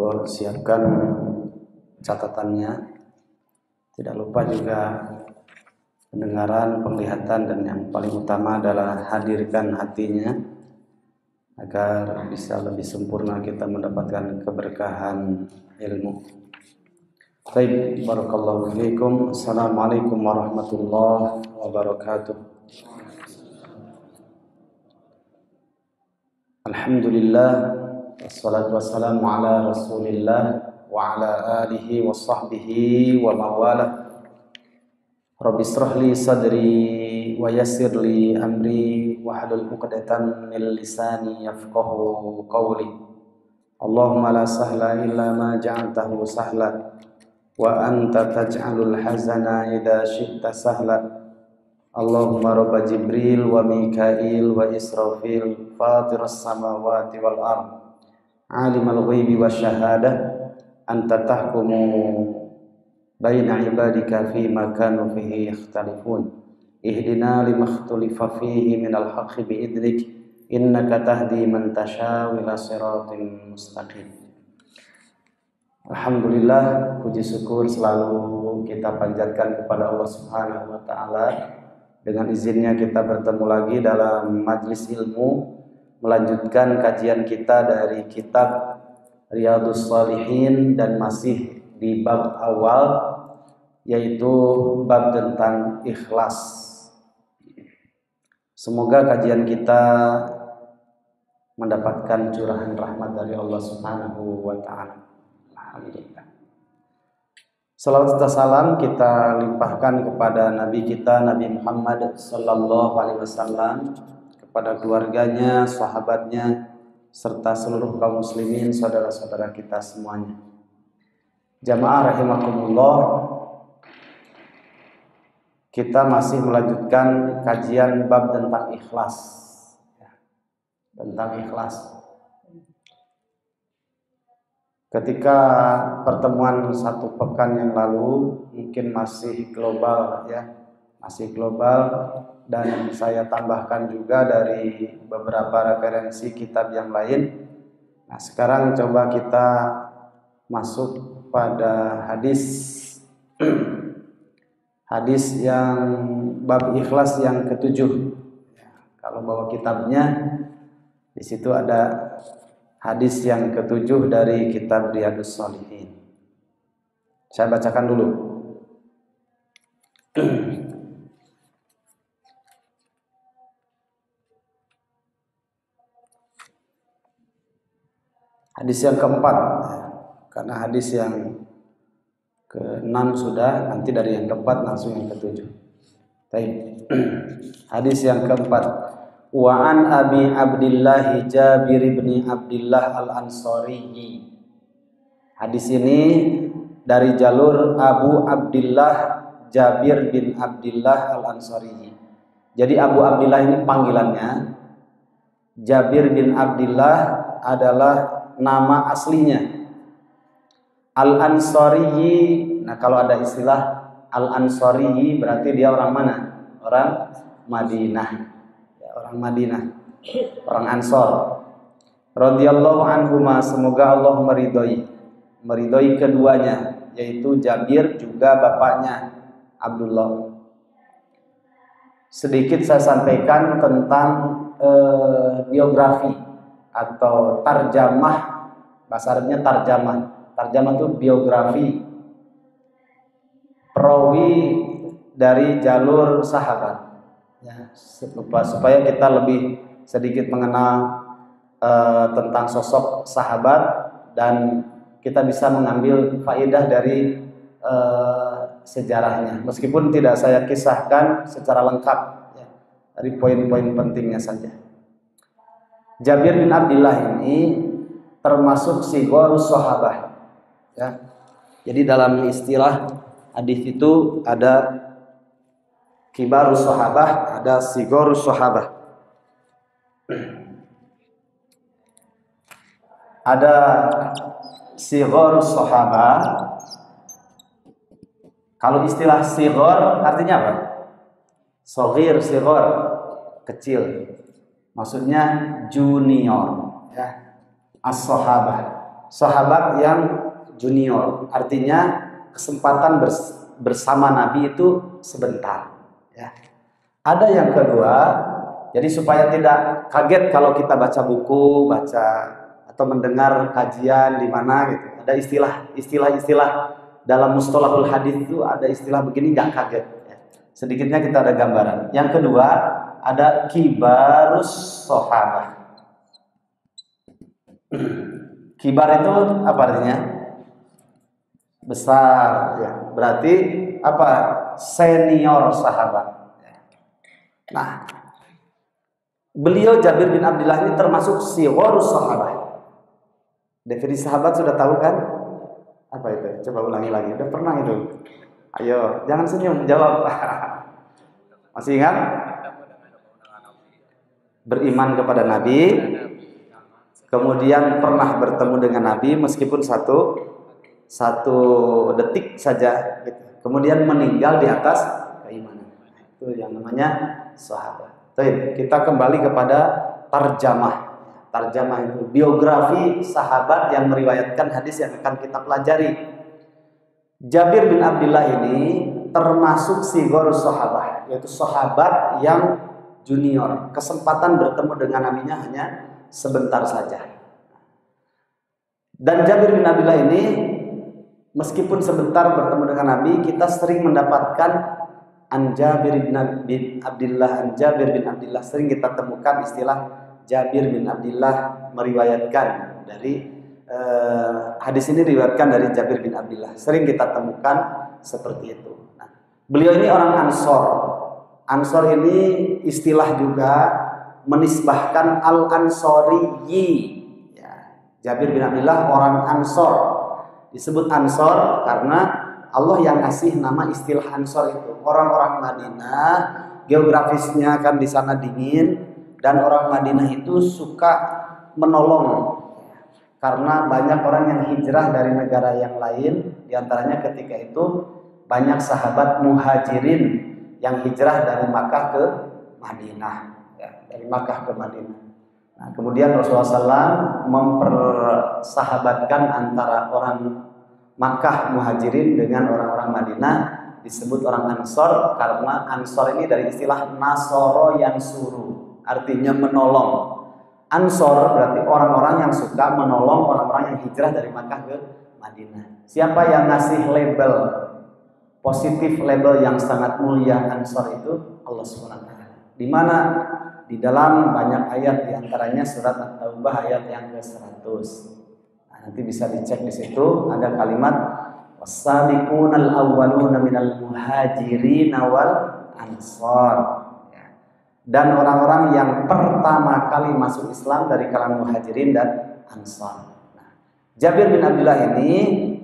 monggo siapkan catatannya. Tidak lupa juga pendengaran, penglihatan, dan yang paling utama adalah hadirkan hatinya agar bisa lebih sempurna kita mendapatkan keberkahan ilmu. Baik, barakallahu fiikum. Assalamualaikum warahmatullahi wabarakatuh. Alhamdulillah, wassalatu wassalamu ala Rasulillah wa ala alihi wa sahbihi wa mawala. Rabbi israh li sadri wa yassir li amri wa hlul 'uqdatam min lisani yafqahu qawli. Allahumma la sahla illa ma ja'altahu sahla wa anta taj'alul hazana idza syi'ta sahla. Allahumma rabba Jibril wa Mikail wa Israfil fatiras samawati wal ard alimal ghaibi wasyahadah anta tahkumu baina ibadika fima kanu fihi yakhtalifun ihdina limakhtalifa fihi minal haqqi biidnik innaka tahdi man tasha ila siratin mustaqim. Alhamdulillah, puji syukur selalu kita panjatkan kepada Allah Subhanahu wa taala. Dengan izinnya kita bertemu lagi dalam majlis ilmu, melanjutkan kajian kita dari kitab Riyadhus Shalihin dan masih di bab awal, yaitu bab tentang ikhlas. Semoga kajian kita mendapatkan curahan rahmat dari Allah Subhanahu wa taala. Alhamdulillah. Salawat serta salam kita limpahkan kepada Nabi kita Nabi Muhammad sallallahu alaihi wasallam, kepada keluarganya, sahabatnya, serta seluruh kaum muslimin, saudara-saudara kita semuanya. Jamaah rahimakumullah, kita masih melanjutkan kajian bab tentang ikhlas. Tentang ikhlas. Ketika pertemuan satu pekan yang lalu mungkin masih global ya, masih global, dan saya tambahkan juga dari beberapa referensi kitab yang lain. Nah, sekarang coba kita masuk pada hadis hadis yang bab ikhlas yang ketujuh. Kalau bawa kitabnya, di situ ada hadis yang ketujuh dari kitab Riyadhus Shalihin. Saya bacakan dulu. Hadis yang keempat, karena hadis yang keenam sudah, nanti dari yang keempat langsung yang ketujuh. Baik. Hadis yang keempat. Wa an Abi Abdillah Jabir bin Abdillah Al-Ansari. Hadis ini dari jalur Abu Abdillah Jabir bin Abdillah Al-Ansari. Jadi Abu Abdillah ini panggilannya. Jabir bin Abdillah adalah nama aslinya. Al-Ansari, nah kalau ada istilah Al-Ansari berarti dia orang mana? Orang Madinah. Orang Madinah, orang Ansor. Radhiyallahu anhuma, semoga Allah meridhoi keduanya, yaitu Jabir juga bapaknya Abdullah. Sedikit saya sampaikan tentang biografi atau tarjamah, bahasa Arabnya tarjamah. Tarjamah itu biografi perawi dari jalur sahabat. Ya, supaya kita lebih sedikit mengenal tentang sosok sahabat dan kita bisa mengambil faedah dari sejarahnya, meskipun tidak saya kisahkan secara lengkap ya, dari poin-poin pentingnya saja. Jabir bin Abdillah ini termasuk sigharus sahabah ya. Jadi dalam istilah hadis itu ada kibarus sahabah, ada sigharus sahabah. Ada sigharus sahabah. Kalau istilah sighar artinya apa? Shaghir, sighar, kecil. Maksudnya junior ya. As-sahabah. sahabat yang junior, artinya kesempatan bersama Nabi itu sebentar. Ya. Ada yang kedua, jadi supaya tidak kaget kalau kita baca buku, atau mendengar kajian di mana gitu, ada istilah dalam mustalahul hadis itu ada istilah begini, nggak kaget. Ya. Sedikitnya kita ada gambaran. Yang kedua, ada kibarus sahabah. Kibar itu apa artinya? Besar, ya. Berarti apa? Senior sahabat. Nah, beliau Jabir bin Abdullah ini termasuk sighorus sahabat. Definisi sahabat sudah tahu kan? Apa itu? Coba ulangi lagi. Udah pernah itu? Ayo, jangan senyum, jawab. Masih ingat? Beriman kepada Nabi, kemudian pernah bertemu dengan Nabi meskipun satu detik saja gitu. Kemudian meninggal di atas keimanan. Itu yang namanya sahabat. Baik, kita kembali kepada tarjamah. Tarjamah itu biografi sahabat yang meriwayatkan hadis yang akan kita pelajari. Jabir bin Abdullah ini termasuk sighorus sahabat, yaitu sahabat yang junior. Kesempatan bertemu dengan nabinya hanya sebentar saja. Dan Jabir bin Abdullah ini meskipun sebentar bertemu dengan Nabi, kita sering mendapatkan Jabir bin Abdullah, sering kita temukan istilah Jabir bin Abdullah meriwayatkan dari hadis ini diriwayatkan dari Jabir bin Abdullah. Sering kita temukan seperti itu. Nah, beliau ini orang Ansor. Ansor ini istilah juga menisbahkan al-Ansoriyi. Ya, Jabir bin Abdullah orang Ansor. Disebut Ansor karena Allah yang ngasih nama istilah Ansor itu. Orang-orang Madinah, geografisnya kan di sana dingin, dan orang Madinah itu suka menolong. Karena banyak orang yang hijrah dari negara yang lain, diantaranya ketika itu banyak sahabat muhajirin yang hijrah dari Makkah ke Madinah, ya, dari Makkah ke Madinah. Nah, kemudian Rasulullah SAW mempersahabatkan antara orang Makkah muhajirin dengan orang-orang Madinah, disebut orang Ansor karena Ansor ini dari istilah Nasoro yansuru, artinya menolong. Ansor berarti orang-orang yang suka menolong orang-orang yang hijrah dari Makkah ke Madinah. Siapa yang ngasih label positif, label yang sangat mulia Ansor itu? Allah SWT. Di mana? Di dalam banyak ayat, diantaranya surat At-Taubah ayat yang ke-100. Nah, nanti bisa dicek di situ ada kalimat was-sabiqunal awwaluna minal muhajirin wal ansor. Dan orang-orang yang pertama kali masuk Islam dari kalangan muhajirin dan ansar. Nah, Jabir bin Abdullah ini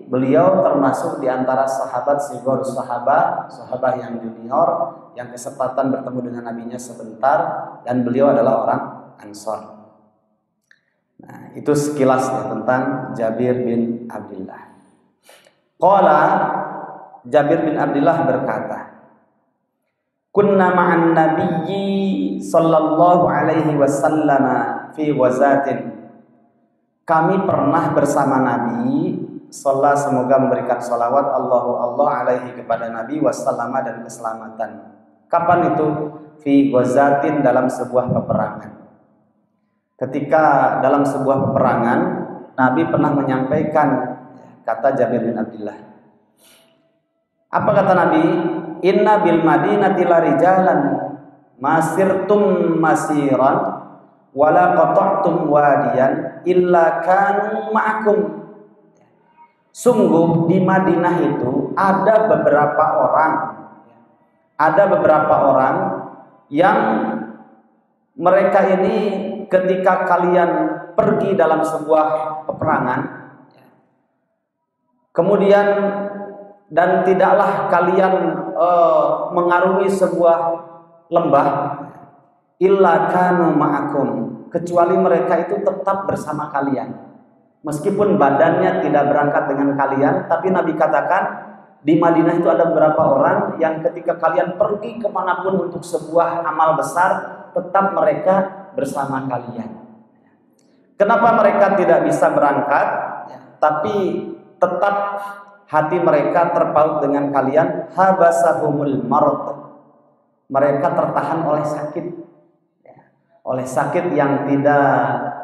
beliau termasuk di antara sahabat sighor sahabat yang junior yang kesempatan bertemu dengan nabinya sebentar, dan beliau adalah orang Ansar. Nah, itu sekilas ya tentang Jabir bin Abdullah. Qala, Jabir bin Abdullah berkata, kunna ma'an nabiyyi sallallahu alaihi wasallam fi ghazatin. Kami pernah bersama Nabi, sallallahu, semoga memberikan salawat Allah alaihi kepada Nabi wasallama dan keselamatan. Kapan itu? Fi ghazatin, dalam sebuah peperangan. Ketika dalam sebuah peperangan, Nabi pernah menyampaikan, kata Jabir bin Abdullah. Apa kata Nabi? Inna bil madinati larijalan masirtum masiran wala qata'tum wadiyan illa kanu ma'akum. Sungguh di Madinah itu ada beberapa orang yang mereka ini ketika kalian pergi dalam sebuah peperangan, kemudian dan tidaklah kalian mengarungi sebuah lembah illa kanu ma'akum, kecuali mereka itu tetap bersama kalian. Meskipun badannya tidak berangkat dengan kalian, tapi Nabi katakan di Madinah itu ada beberapa orang yang ketika kalian pergi kemanapun untuk sebuah amal besar, tetap mereka bersama kalian. Kenapa mereka tidak bisa berangkat? tapi tetap hati mereka terpaut dengan kalian. Habasahumul marad, mereka tertahan oleh sakit, oleh sakit yang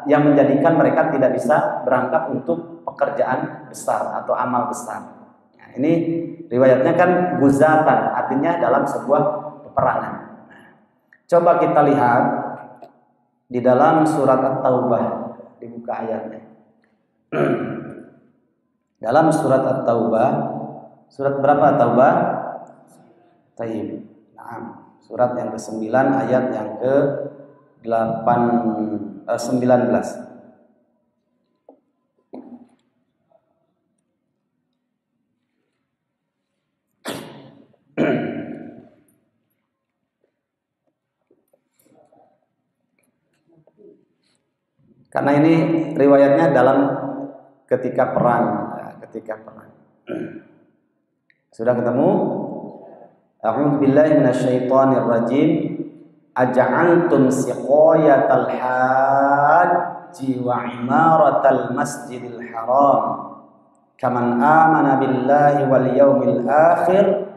menjadikan mereka tidak bisa berangkat untuk pekerjaan besar atau amal besar. Nah, ini riwayatnya kan guzatan, artinya dalam sebuah peperangan. Coba kita lihat di dalam surat At-Taubah, dibuka ayatnya. Dalam surat At-Taubah, surat berapa Taubah? Taib. Nah, surat yang ke-9 ayat yang ke-19. Karena ini riwayatnya dalam ketika perang. Sudah ketemu? A'udzu billahi minasyaitonir rajim. Aja'altum siqayatal hajji wa imaratal masjidil haram kaman amana billahi wal yaumil akhir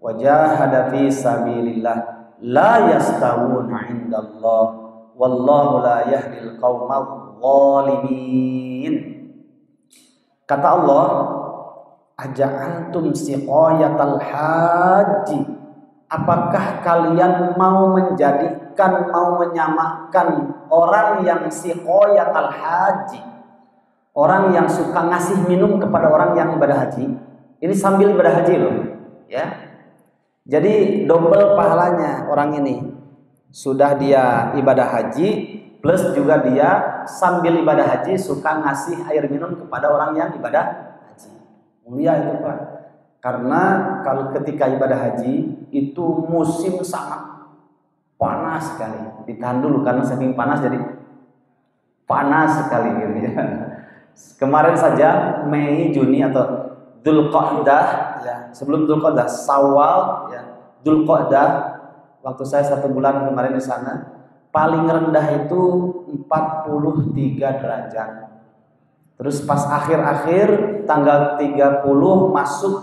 wa jahada fi sabilillah la yastawuna 'indallah wallahu la yahdil qaumadh dhalimin. Kata Allah, aja'altum siqayatal haji, apakah kalian mau menyamakan orang yang siqayatal haji, orang yang suka ngasih minum kepada orang yang ibadah haji. Ini sambil ibadah haji loh, ya. Jadi double pahalanya orang ini. Sudah dia ibadah haji, plus juga dia sambil ibadah haji suka ngasih air minum kepada orang yang ibadah haji. Mulia itu Pak. Karena kalau ketika ibadah haji itu musim sangat panas sekali. Ditahan dulu karena saking panas jadi panas sekali gitu ya. Kemarin saja Mei, Juni atau Dzulqa'dah ya, sebelum Dzulqa'dah Syawal ya, Dzulqa'dah waktu saya 1 bulan kemarin di sana, paling rendah itu 43 derajat. Terus pas akhir-akhir tanggal 30 masuk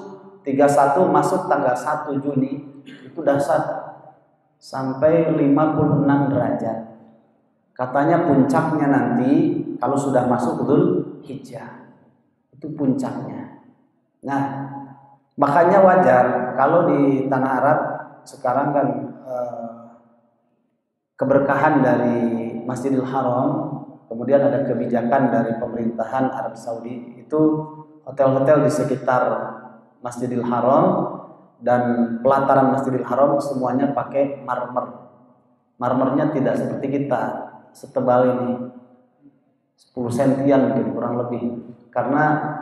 31 masuk tanggal 1 Juni itu dahsyat sampai 56 derajat. Katanya puncaknya nanti kalau sudah masuk Dzulhijjah. Itu puncaknya. Nah, makanya wajar kalau di tanah Arab sekarang kan keberkahan dari Masjidil Haram, kemudian ada kebijakan dari pemerintahan Arab Saudi, itu hotel-hotel di sekitar Masjidil Haram dan pelataran Masjidil Haram semuanya pakai marmer. Marmernya tidak seperti kita setebal ini, 10 sentian mungkin kurang lebih. Karena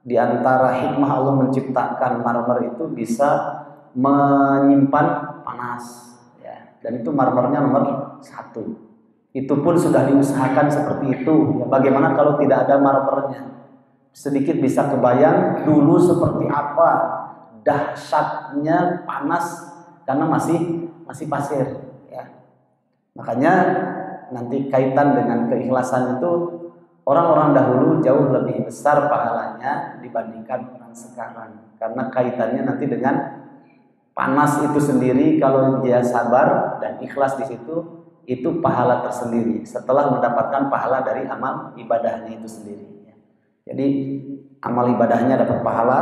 di antara hikmah Allah menciptakan marmer itu bisa menyimpan panas. Dan itu marmernya nomor 1. Itu pun sudah diusahakan seperti itu. Ya, bagaimana kalau tidak ada marmernya? Sedikit bisa kebayang dulu seperti apa dahsyatnya panas karena masih pasir. Ya. Makanya nanti kaitan dengan keikhlasan itu orang-orang dahulu jauh lebih besar pahalanya dibandingkan orang sekarang. Karena kaitannya nanti dengan panas itu sendiri, kalau dia sabar dan ikhlas di situ, itu pahala tersendiri setelah mendapatkan pahala dari amal ibadahnya itu sendiri. Jadi amal ibadahnya dapat pahala,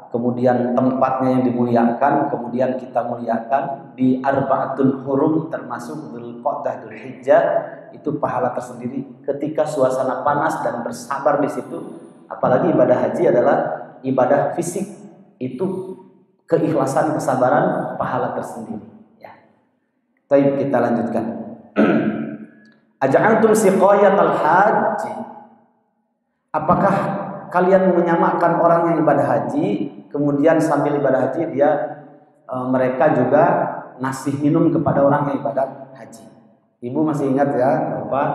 kemudian tempatnya yang dimuliakan, kemudian kita muliakan di Arba'atul Hurum termasuk Dzulqa'dah, Dzulhijjah, itu pahala tersendiri. Ketika suasana panas dan bersabar di situ, apalagi ibadah haji adalah ibadah fisik, itu keikhlasan, kesabaran, pahala tersendiri. Ya. Baik, kita lanjutkan. Aja'altum siqayatal haji, apakah kalian menyamakan orang yang ibadah haji, kemudian sambil ibadah haji mereka juga ngasih minum kepada orang yang ibadah haji. Ibu masih ingat ya Bapak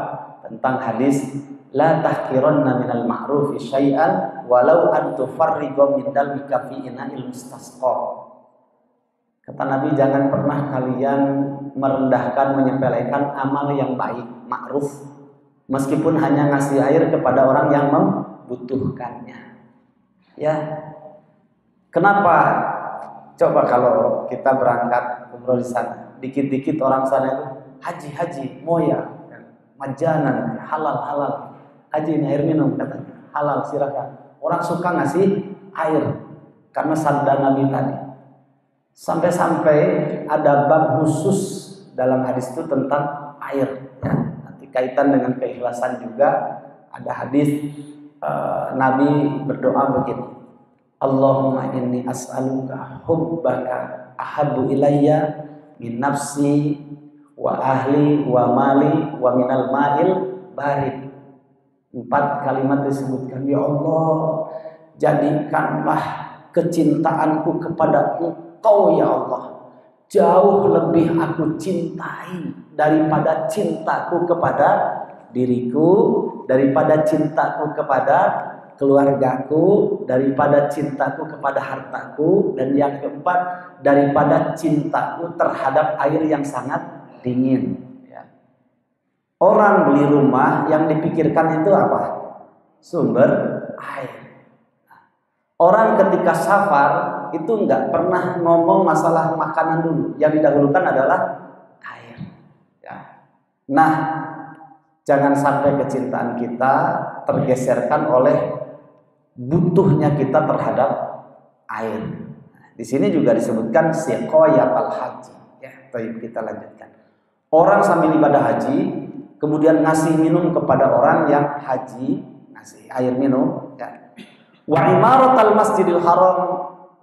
tentang hadis la tahqiranna minal ma'rufi syai'an walau an tufarriqu min dalbika fi ina'il mustasqa. Kata Nabi, jangan pernah kalian merendahkan, menyepelekan amal yang baik, ma'ruf, meskipun hanya ngasih air kepada orang yang membutuhkannya. Ya. Kenapa? Coba kalau kita berangkat umroh di sana, dikit-dikit orang sana itu haji, moya, majanan, halal. Haji ini air minum katanya, halal silakan. Orang suka ngasih air karena sabda Nabi tadi. Sampai-sampai ada bab khusus dalam hadis itu tentang air. Ya. Nanti kaitan dengan keikhlasan juga ada hadis Nabi berdoa begini. Allahumma inni as'aluka hubbaka ahabbu ilayya min nafsi wa ahli wa mali wa minal ma'il barid. 4 kalimat disebutkan. Ya Allah, jadikanlah kecintaanku kepada Engkau ya Allah jauh lebih aku cintai daripada cintaku kepada diriku, daripada cintaku kepada keluargaku, daripada cintaku kepada hartaku, dan yang keempat daripada cintaku terhadap air yang sangat dingin. Ya. Orang beli rumah yang dipikirkan itu apa? Sumber air. Orang ketika safar itu nggak pernah ngomong masalah makanan dulu, yang didahulukan adalah air. Ya. Nah, jangan sampai kecintaan kita tergeserkan oleh butuhnya kita terhadap air. Di sini juga disebutkan siqayatul haji. Ya, baik, kita lanjutkan. Orang sambil ibadah haji kemudian ngasih minum kepada orang yang haji, ngasih air minum. Ya. Wa imaratal masjidil haram,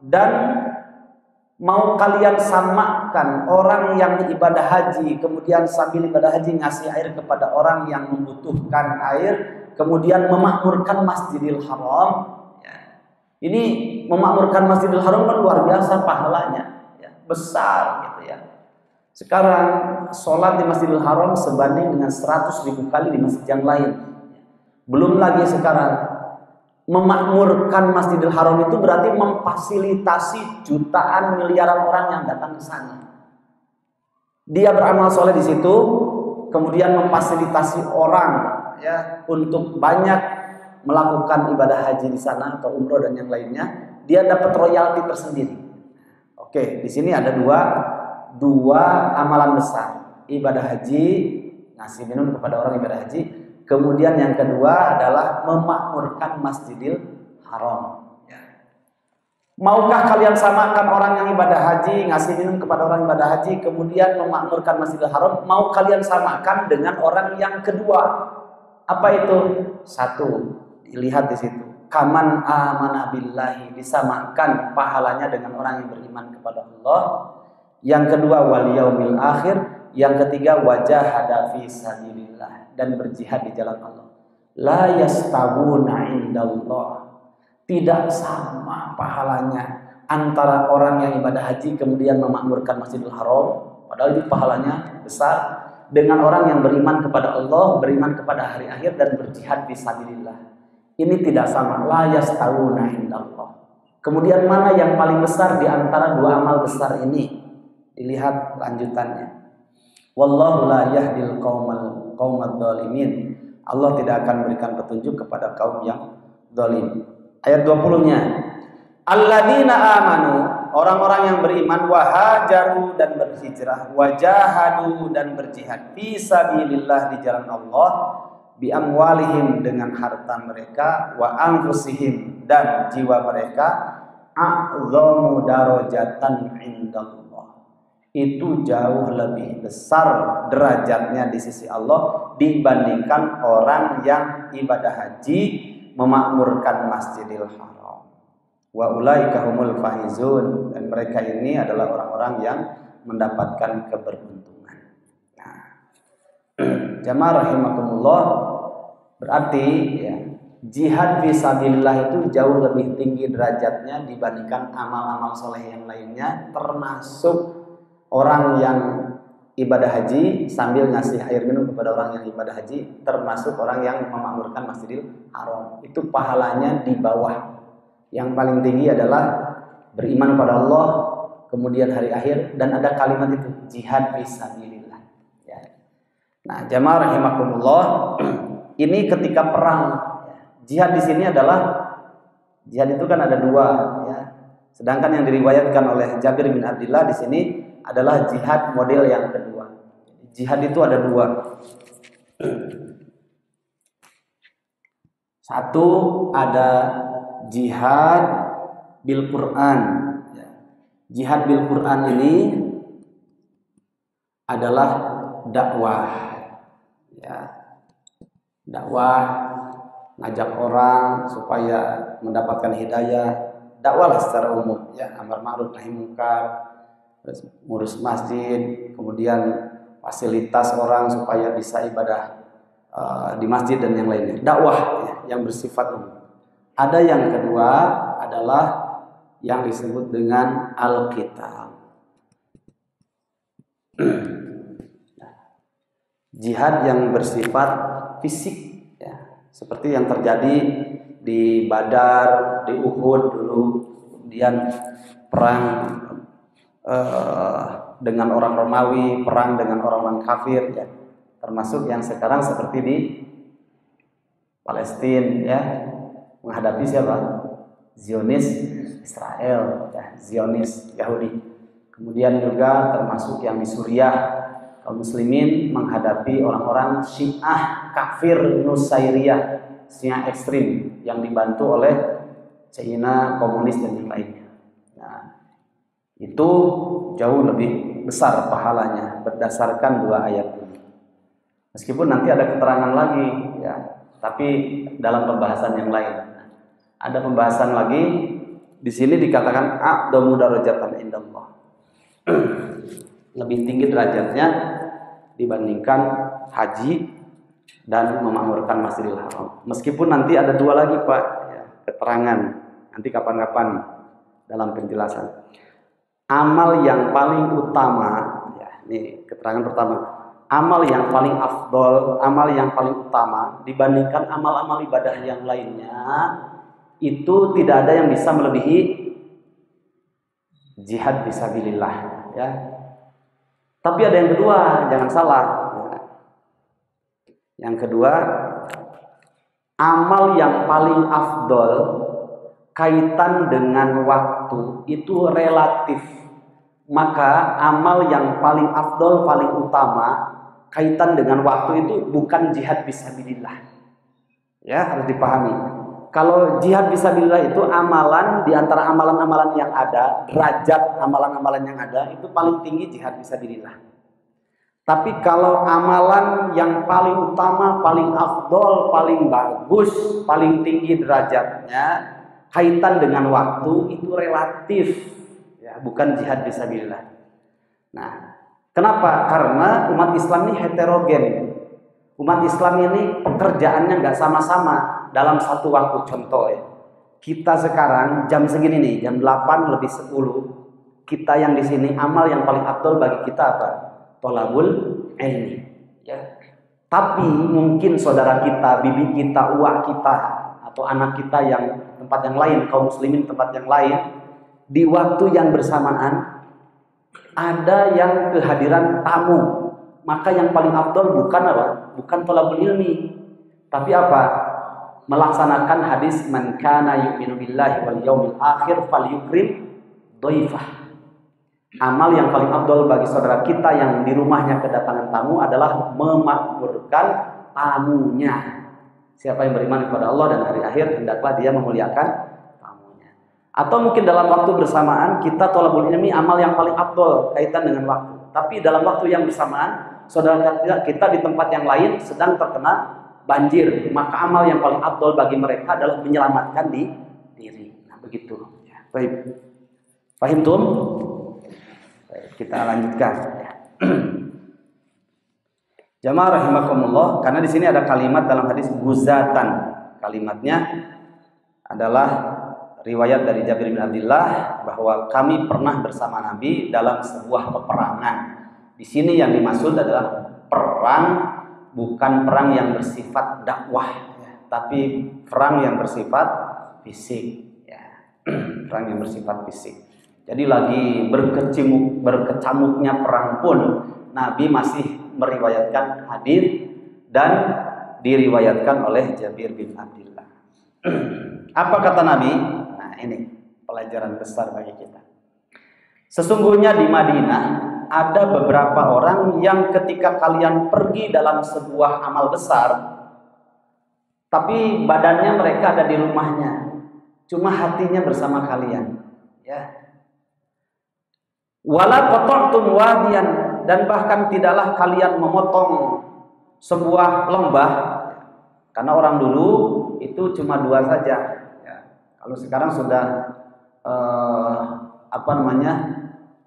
dan mau kalian samakan orang yang ibadah haji kemudian sambil ibadah haji ngasih air kepada orang yang membutuhkan air, kemudian memakmurkan Masjidil Haram. Ya. Ini memakmurkan Masjidil Haram kan luar biasa pahalanya, ya, besar gitu ya. Sekarang sholat di Masjidil Haram sebanding dengan 100.000 kali di masjid yang lain. Belum lagi sekarang memakmurkan Masjidil Haram itu berarti memfasilitasi jutaan miliaran orang yang datang ke sana. Dia beramal soleh di situ, kemudian memfasilitasi orang ya untuk banyak melakukan ibadah haji di sana atau umroh dan yang lainnya. Dia dapat royalti tersendiri. Oke, di sini ada dua amalan besar, ibadah haji, ngasih minum kepada orang ibadah haji. Kemudian yang kedua adalah memakmurkan Masjidil Haram. Ya. Maukah kalian samakan orang yang ibadah haji, ngasih minum kepada orang ibadah haji, kemudian memakmurkan Masjidil Haram? Mau kalian samakan dengan orang yang kedua? Apa itu? Satu, dilihat di situ. Kaman amana billahi, disamakan pahalanya dengan orang yang beriman kepada Allah. Yang kedua wal yaumil akhir. Yang ketiga wajahada fi sabilillah, dan berjihad di jalan Allah. La yastawuna indallah, tidak sama pahalanya antara orang yang ibadah haji kemudian memakmurkan Masjidil Haram, padahal itu pahalanya besar, dengan orang yang beriman kepada Allah, beriman kepada hari akhir, dan berjihad fi sabilillah. Ini tidak sama. La yastawuna indallah. Kemudian mana yang paling besar di antara dua amal besar ini? Dilihat lanjutannya. Wallahu la yahdil qaumadz zalimin. Allah tidak akan memberikan petunjuk kepada kaum yang zalim. Ayat 20-nya. Alladzina amanu, orang-orang yang beriman, wahajaru, dan berhijrah, wajahadu, dan berjihad fi sabilillah, di jalan Allah, bi amwalihim, dengan harta mereka, wa anfusihim, dan jiwa mereka, a'dhamu darajatan indallah, itu jauh lebih besar derajatnya di sisi Allah dibandingkan orang yang ibadah haji memakmurkan Masjidil Haram. Wa ulaika humul faizun, dan mereka ini adalah orang-orang yang mendapatkan keberuntungan. Nah, jamaah rahimakumullah, berarti ya, jihad fisabilillah itu jauh lebih tinggi derajatnya dibandingkan amal-amal soleh yang lainnya, termasuk orang yang ibadah haji sambil ngasih air minum kepada orang yang ibadah haji, termasuk orang yang memakmurkan Masjidil Haram. Itu pahalanya di bawah. Yang paling tinggi adalah beriman kepada Allah, kemudian hari akhir, dan ada kalimat itu, jihad fisabilillah. Ya. Nah, jamaah rahimakumullah, ini ketika perang Jihad di sini adalah jihad itu kan ada dua, ya. Sedangkan yang diriwayatkan oleh Jabir bin Abdullah di sini adalah jihad model yang kedua. Jihad itu ada dua. Satu ada jihad bil Quran. Jihad bil Quran ini adalah dakwah, ya. Dakwah, ngajak orang supaya mendapatkan hidayah. Dakwah lah secara umum, ya, amar ma'ruf nahi munkar, ngurus masjid, kemudian fasilitas orang supaya bisa ibadah di masjid dan yang lainnya. Dakwah, ya, yang bersifat umum. Ada yang kedua adalah yang disebut dengan al-qital. Jihad yang bersifat fisik, ya, seperti yang terjadi di Badar, di Uhud dulu, kemudian perang dengan orang Romawi, perang dengan orang-orang kafir, ya, termasuk yang sekarang seperti di Palestina, ya, menghadapi siapa? Zionis Israel, ya, Zionis Yahudi. Kemudian juga termasuk yang di Suriah, kaum muslimin menghadapi orang-orang Syiah kafir Nusairiyah, Syiah ekstrim yang dibantu oleh China komunis dan yang lainnya. Nah, itu jauh lebih besar pahalanya berdasarkan dua ayat ini. Meskipun nanti ada keterangan lagi, ya, tapi dalam pembahasan yang lain. Ada pembahasan lagi di sini dikatakan a'dhamu darajatan indallah. Lebih tinggi derajatnya dibandingkan haji dan memakmurkan Masjidil Haram. Meskipun nanti ada dua lagi, Pak, ya, keterangan nanti kapan-kapan dalam penjelasan. Amal yang paling utama, ya, ini keterangan pertama. Amal yang paling afdol, amal yang paling utama dibandingkan amal-amal ibadah yang lainnya, itu tidak ada yang bisa melebihi jihad fisabilillah, ya. Tapi ada yang kedua, jangan salah. Yang kedua, amal yang paling afdol kaitan dengan waktu itu relatif. Maka amal yang paling afdol, paling utama kaitan dengan waktu itu bukan jihad fisabilillah. Ya, harus dipahami. Kalau jihad fisabilillah itu amalan di antara amalan-amalan yang ada, derajat amalan-amalan yang ada itu paling tinggi jihad fisabilillah. Tapi kalau amalan yang paling utama, paling afdol, paling bagus, paling tinggi derajatnya kaitan dengan waktu itu relatif, ya, bukan jihad fisabilillah. Nah, kenapa? Karena umat Islam ini heterogen. Umat Islam ini pekerjaannya nggak sama-sama dalam satu waktu. Contoh, ya, kita sekarang jam segini nih, jam 8:10, kita yang di sini amal yang paling afdol bagi kita apa? Tholabul ilmi, ya. Tapi mungkin saudara kita, bibi kita, uak kita, atau anak kita yang tempat yang lain, kaum muslimin tempat yang lain, di waktu yang bersamaan ada yang kehadiran tamu. Maka yang paling afdol bukan apa? Bukan tholabul ilmi, tapi apa? Melaksanakan hadis man kana yu'minu billahi wal yaumil akhir falyukrim dhaifah. Amal yang paling afdol bagi saudara kita yang di rumahnya kedatangan tamu adalah memakmurkan tamunya. Siapa yang beriman kepada Allah dan hari akhir, hendaklah dia memuliakan tamunya. Atau mungkin dalam waktu bersamaan kita tholabul ilmi amal yang paling afdol kaitan dengan waktu. Tapi dalam waktu yang bersamaan saudara kita di tempat yang lain sedang terkena banjir, maka amal yang paling afdol bagi mereka adalah menyelamatkan diri. Nah, begitu. Ya, baik. Paham tuh? Kita lanjutkan. Jamaah rahimakumullah, karena di sini ada kalimat dalam hadis guzatan. Kalimatnya adalah riwayat dari Jabir bin Abdullah bahwa kami pernah bersama Nabi dalam sebuah peperangan. Di sini yang dimaksud adalah perang, bukan perang yang bersifat dakwah, ya, tapi perang yang bersifat fisik, ya. Perang yang bersifat fisik. Jadi lagi berkecamuknya perang pun Nabi masih meriwayatkan hadis dan diriwayatkan oleh Jabir bin Abdullah. Apa kata Nabi? Nah, ini pelajaran besar bagi kita. Sesungguhnya di Madinah ada beberapa orang yang ketika kalian pergi dalam sebuah amal besar, tapi badannya mereka ada di rumahnya, cuma hatinya bersama kalian. Ya. Wala qata'tum wadiyan, dan bahkan tidaklah kalian memotong sebuah lembah, karena orang dulu itu cuma 2 saja. Ya. Kalau sekarang sudah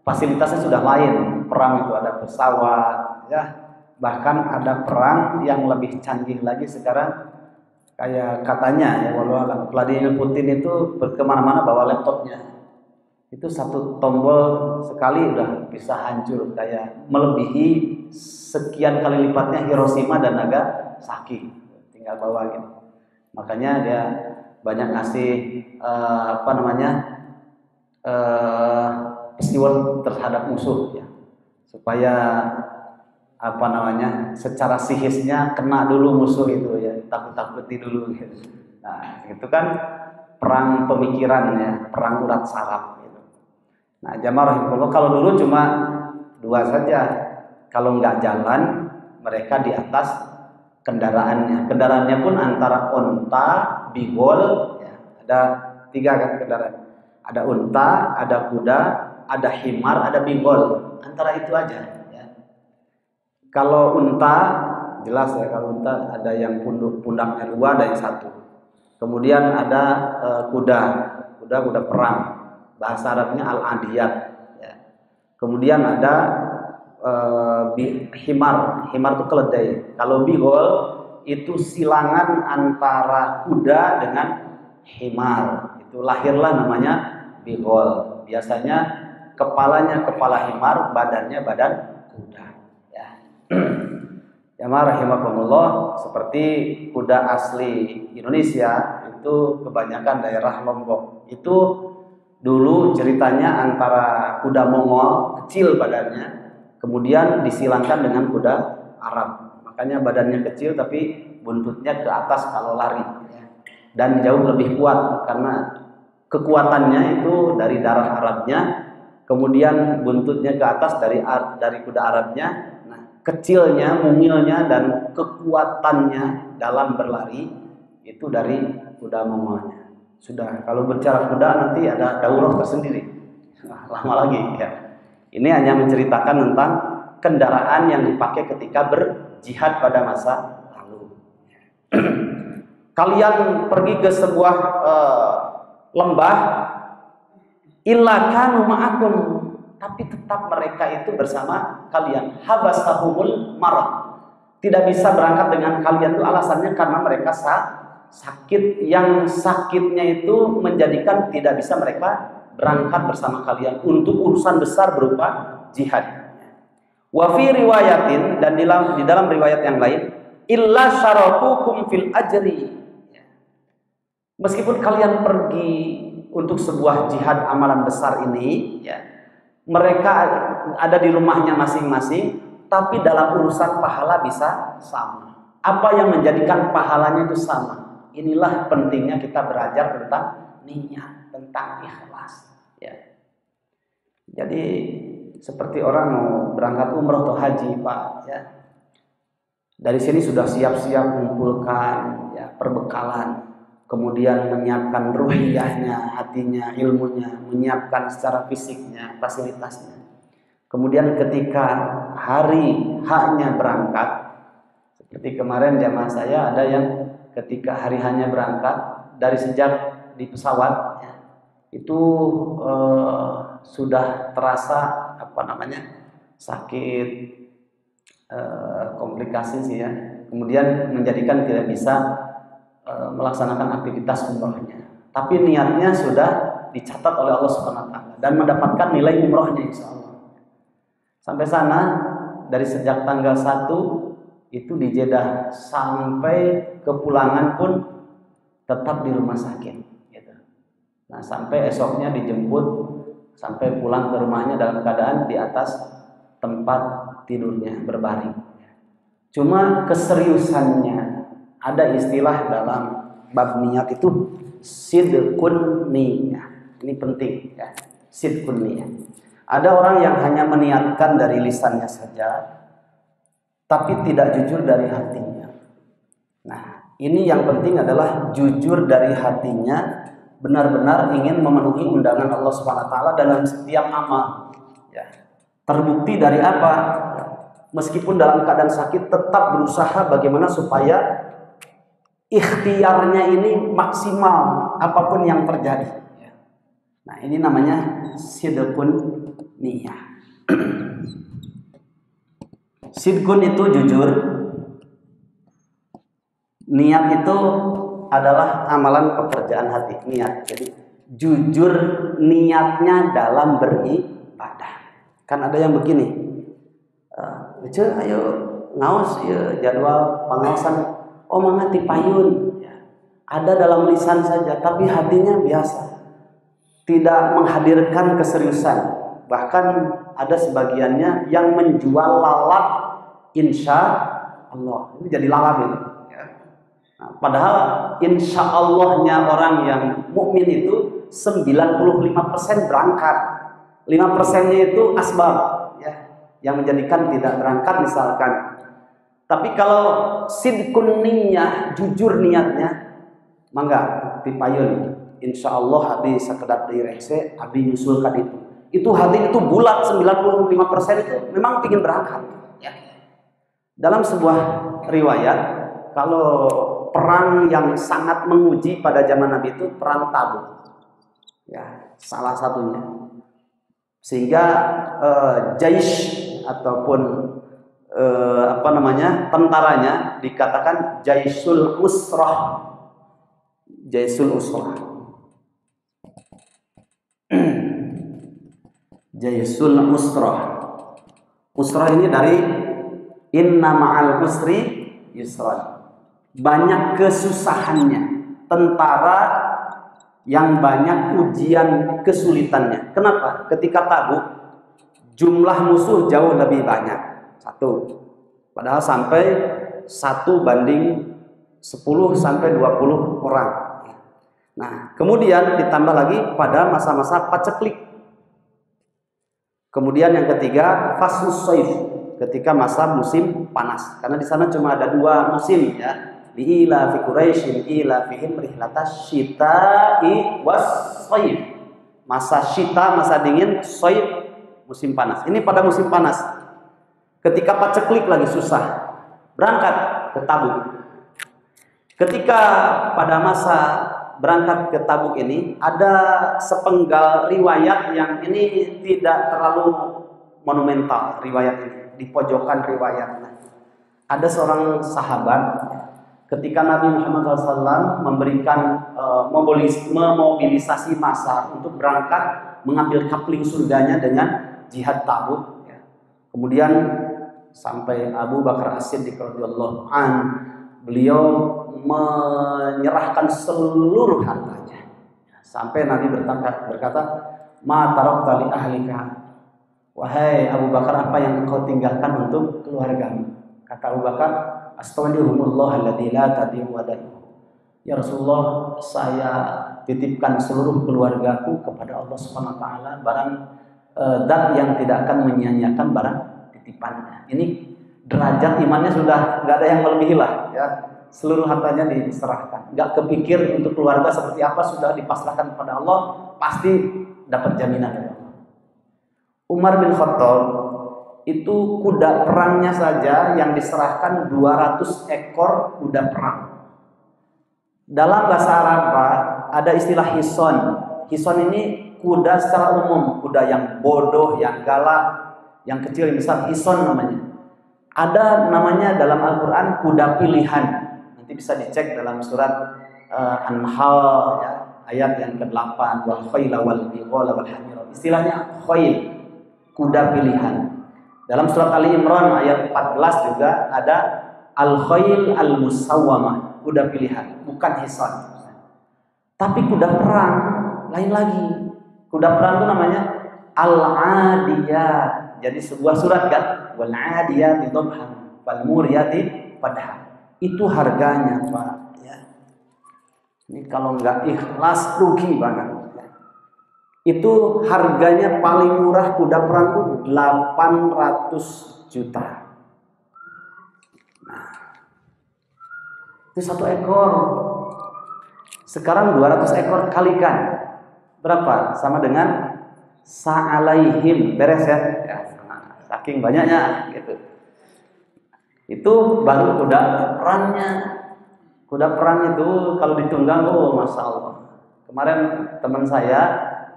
fasilitasnya sudah lain. Perang itu ada pesawat, ya. Bahkan ada perang yang lebih canggih lagi sekarang. Kayak katanya ya, walau Vladimir Putin itu berkemana-mana bawa laptopnya. Itu 1 tombol sekali udah bisa hancur, kayak melebihi sekian kali lipatnya Hiroshima dan Nagasaki. Tinggal bawa gitu. Makanya dia banyak ngasih peristiwa terhadap musuh ya, supaya secara psikisnya kena dulu musuh itu ya, takut-takuti dulu gitu. Nah itu kan perang pemikiran ya, perang urat saraf gitu. Nah jamaah rahimahullah, kalau dulu cuma 2 saja, kalau nggak jalan mereka di atas kendaraannya pun antara unta, bigol ya, ada 3 kan kendaraan, ada unta, ada kuda, ada himar, ada bigol, antara itu aja. Kalau unta jelas ya, kalau unta ada yang pundaknya 2, ada yang 1. Kemudian ada kuda perang, bahasa Arabnya al-adiyat. Ya. Kemudian ada himar itu keledai. Kalau bigol itu silangan antara kuda dengan himar. Itu lahirlah namanya bigol. Biasanya kepalanya kepala himar, badannya badan kuda. Jamaah rahimakumullah, seperti kuda asli Indonesia itu kebanyakan daerah Lombok. Itu dulu ceritanya antara kuda Mongol kecil badannya, kemudian disilangkan dengan kuda Arab. Makanya badannya kecil tapi buntutnya ke atas kalau lari, dan jauh lebih kuat karena kekuatannya itu dari darah Arabnya, kemudian buntutnya ke atas dari kuda Arabnya. Kecilnya, mungilnya, dan kekuatannya dalam berlari itu dari kuda Mongolnya. Sudah, kalau bicara kuda nanti ada daurah tersendiri. Lama lagi ya. Ini hanya menceritakan tentang kendaraan yang dipakai ketika berjihad pada masa lalu. Kalian pergi ke sebuah lembah, illa kanu ma'akum, tapi tetap mereka itu bersama kalian. Habasahumul marad, tidak bisa berangkat dengan kalian itu alasannya karena mereka sakit, yang sakitnya itu menjadikan tidak bisa mereka berangkat bersama kalian untuk urusan besar berupa jihad. Wa fi riwayatin, dan di dalam riwayat yang lain, illa syarakukum fil ajri, meskipun kalian pergi untuk sebuah jihad amalan besar ini ya, mereka ada di rumahnya masing-masing, tapi dalam urusan pahala bisa sama. Apa yang menjadikan pahalanya itu sama? Inilah pentingnya kita belajar tentang niat, tentang ikhlas. Ya. Jadi seperti orang mau berangkat umroh atau haji, Pak. Ya. Dari sini sudah siap-siap mengumpulkan ya, perbekalan. Kemudian menyiapkan ruhiyahnya, hatinya, ilmunya, menyiapkan secara fisiknya, fasilitasnya. Kemudian ketika hari haknya berangkat, seperti kemarin jamaah saya ada yang ketika hari haknya berangkat, dari sejak di pesawat ya, itu sudah terasa sakit, komplikasi sih ya. Kemudian menjadikan tidak bisa melaksanakan aktivitas umrohnya, tapi niatnya sudah dicatat oleh Allah Subhanahu wa taala dan mendapatkan nilai umrohnya insyaallah. Sampai sana dari sejak tanggal 1 itu di Jeddah sampai kepulangan pun tetap di rumah sakit gitu. Nah, sampai esoknya dijemput sampai pulang ke rumahnya dalam keadaan di atas tempat tidurnya berbaring. Cuma keseriusannya, ada istilah dalam bab niat itu sidqun niyah. Ini penting ya. Sidqun niyah. Ada orang yang hanya meniatkan dari lisannya saja, tapi tidak jujur dari hatinya. Nah, ini yang penting adalah jujur dari hatinya, benar-benar ingin memenuhi undangan Allah Subhanahu wa taala dalam setiap amal. Ya. Terbukti dari apa? Meskipun dalam keadaan sakit tetap berusaha bagaimana supaya ikhtiarnya ini maksimal apapun yang terjadi. Nah, ini namanya sidqun niyah. Sidqun itu jujur. Niat itu adalah amalan pekerjaan hati, niat. Jadi jujur niatnya dalam beribadah. Kan ada yang begini, ayo ngaos ya, jadwal pengaosan omongan ti payun. Ada dalam lisan saja, tapi hatinya biasa. Tidak menghadirkan keseriusan. Bahkan ada sebagiannya yang menjual lalap insya Allah. Ini jadi lalap ini. Nah, padahal insya Allahnya orang yang mukmin itu 95% berangkat. 5%-nya itu asbab ya, yang menjadikan tidak berangkat misalkan. Tapi kalau sidqun niyah, jujur niatnya, mangga tipayun. Insya Allah abdi sekedap direse, abdi nyusul ka ditu. Itu hati itu bulat 95% itu memang ingin berangkat. Ya. Dalam sebuah riwayat, kalau perang yang sangat menguji pada zaman Nabi itu perang Tabuk. Ya, salah satunya. Sehingga jaish ataupun tentaranya dikatakan jaisul usrah. Jaisul usrah. Jaisul usrah. Usrah ini dari inna ma'al usri yusran. Banyak kesusahannya, tentara yang banyak ujian kesulitannya. Kenapa? Ketika Tabuk jumlah musuh jauh lebih banyak. 1. Padahal sampai 1 banding 10 sampai 20 orang. Nah, kemudian ditambah lagi pada masa-masa paceklik. Kemudian yang ketiga, faslus shaif, ketika masa musim panas. Karena di sana cuma ada 2 musim ya. Ila fi Quraisyin ila fihim rihlatas syita'i was shaif. Masa syita, masa dingin, shaif musim panas. Ini pada musim panas. Ketika paceklik lagi susah, berangkat ke Tabuk. Ketika pada masa berangkat ke Tabuk ini ada sepenggal riwayat yang ini tidak terlalu monumental, riwayat ini di pojokan riwayatnya. Ada seorang sahabat ketika Nabi Muhammad SAW memberikan memobilisasi massa untuk berangkat mengambil kapling surganya dengan jihad Tabuk. Kemudian sampai Abu Bakar As-Siddiq radhiyallahu an, beliau menyerahkan seluruh hartanya. Sampai Nabi berkata, "Ma tarakta li ahlika." Wahai Abu Bakar, apa yang engkau tinggalkan untuk keluargamu? Kata Abu Bakar, "Astaghfirullah alladzi la tadi'u wada'uhu." Ya Rasulullah, saya titipkan seluruh keluargaku kepada Allah Subhanahu wa taala, barang zat yang tidak akan menyia-nyiakan barang titipannya. Ini derajat imannya sudah nggak ada yang melebihi lah ya. Seluruh hartanya diserahkan, nggak kepikir untuk keluarga seperti apa, sudah dipasrahkan kepada Allah, pasti dapat jaminan dari Allah. Umar bin Khattab itu kuda perangnya saja yang diserahkan 200 ekor kuda perang. Dalam bahasa Arab ada istilah hison. Hison ini kuda secara umum, kuda yang bodoh, yang galak, yang kecil, misal hison namanya. Ada namanya dalam Al-Quran kuda pilihan. Nanti bisa dicek dalam surat An-Nahl ya, ayat yang ke-8, wal khayla wal bighala wal hamira. Istilahnya khayl, kuda pilihan. Dalam surat Ali Imran ayat 14 juga ada al-khayl al-musawwamah, kuda pilihan, bukan hison. Tapi kuda perang lain lagi. Kuda perang itu namanya al-adiyat. Jadi sebuah surat kan, wal adiyati dhabhan wal muriyati qadha. Itu harganya, Pak, ya. Ini kalau nggak ikhlas rugi banget. Itu harganya paling murah kuda perang itu 800 juta. Nah, itu 1 ekor. Sekarang 200 ekor kalikan. Berapa? Sama dengan sa'alaihim. Beres ya? Ya, saking banyaknya gitu. Itu baru kuda perangnya. Kuda perang itu kalau ditunggang, oh masya Allah. Kemarin teman saya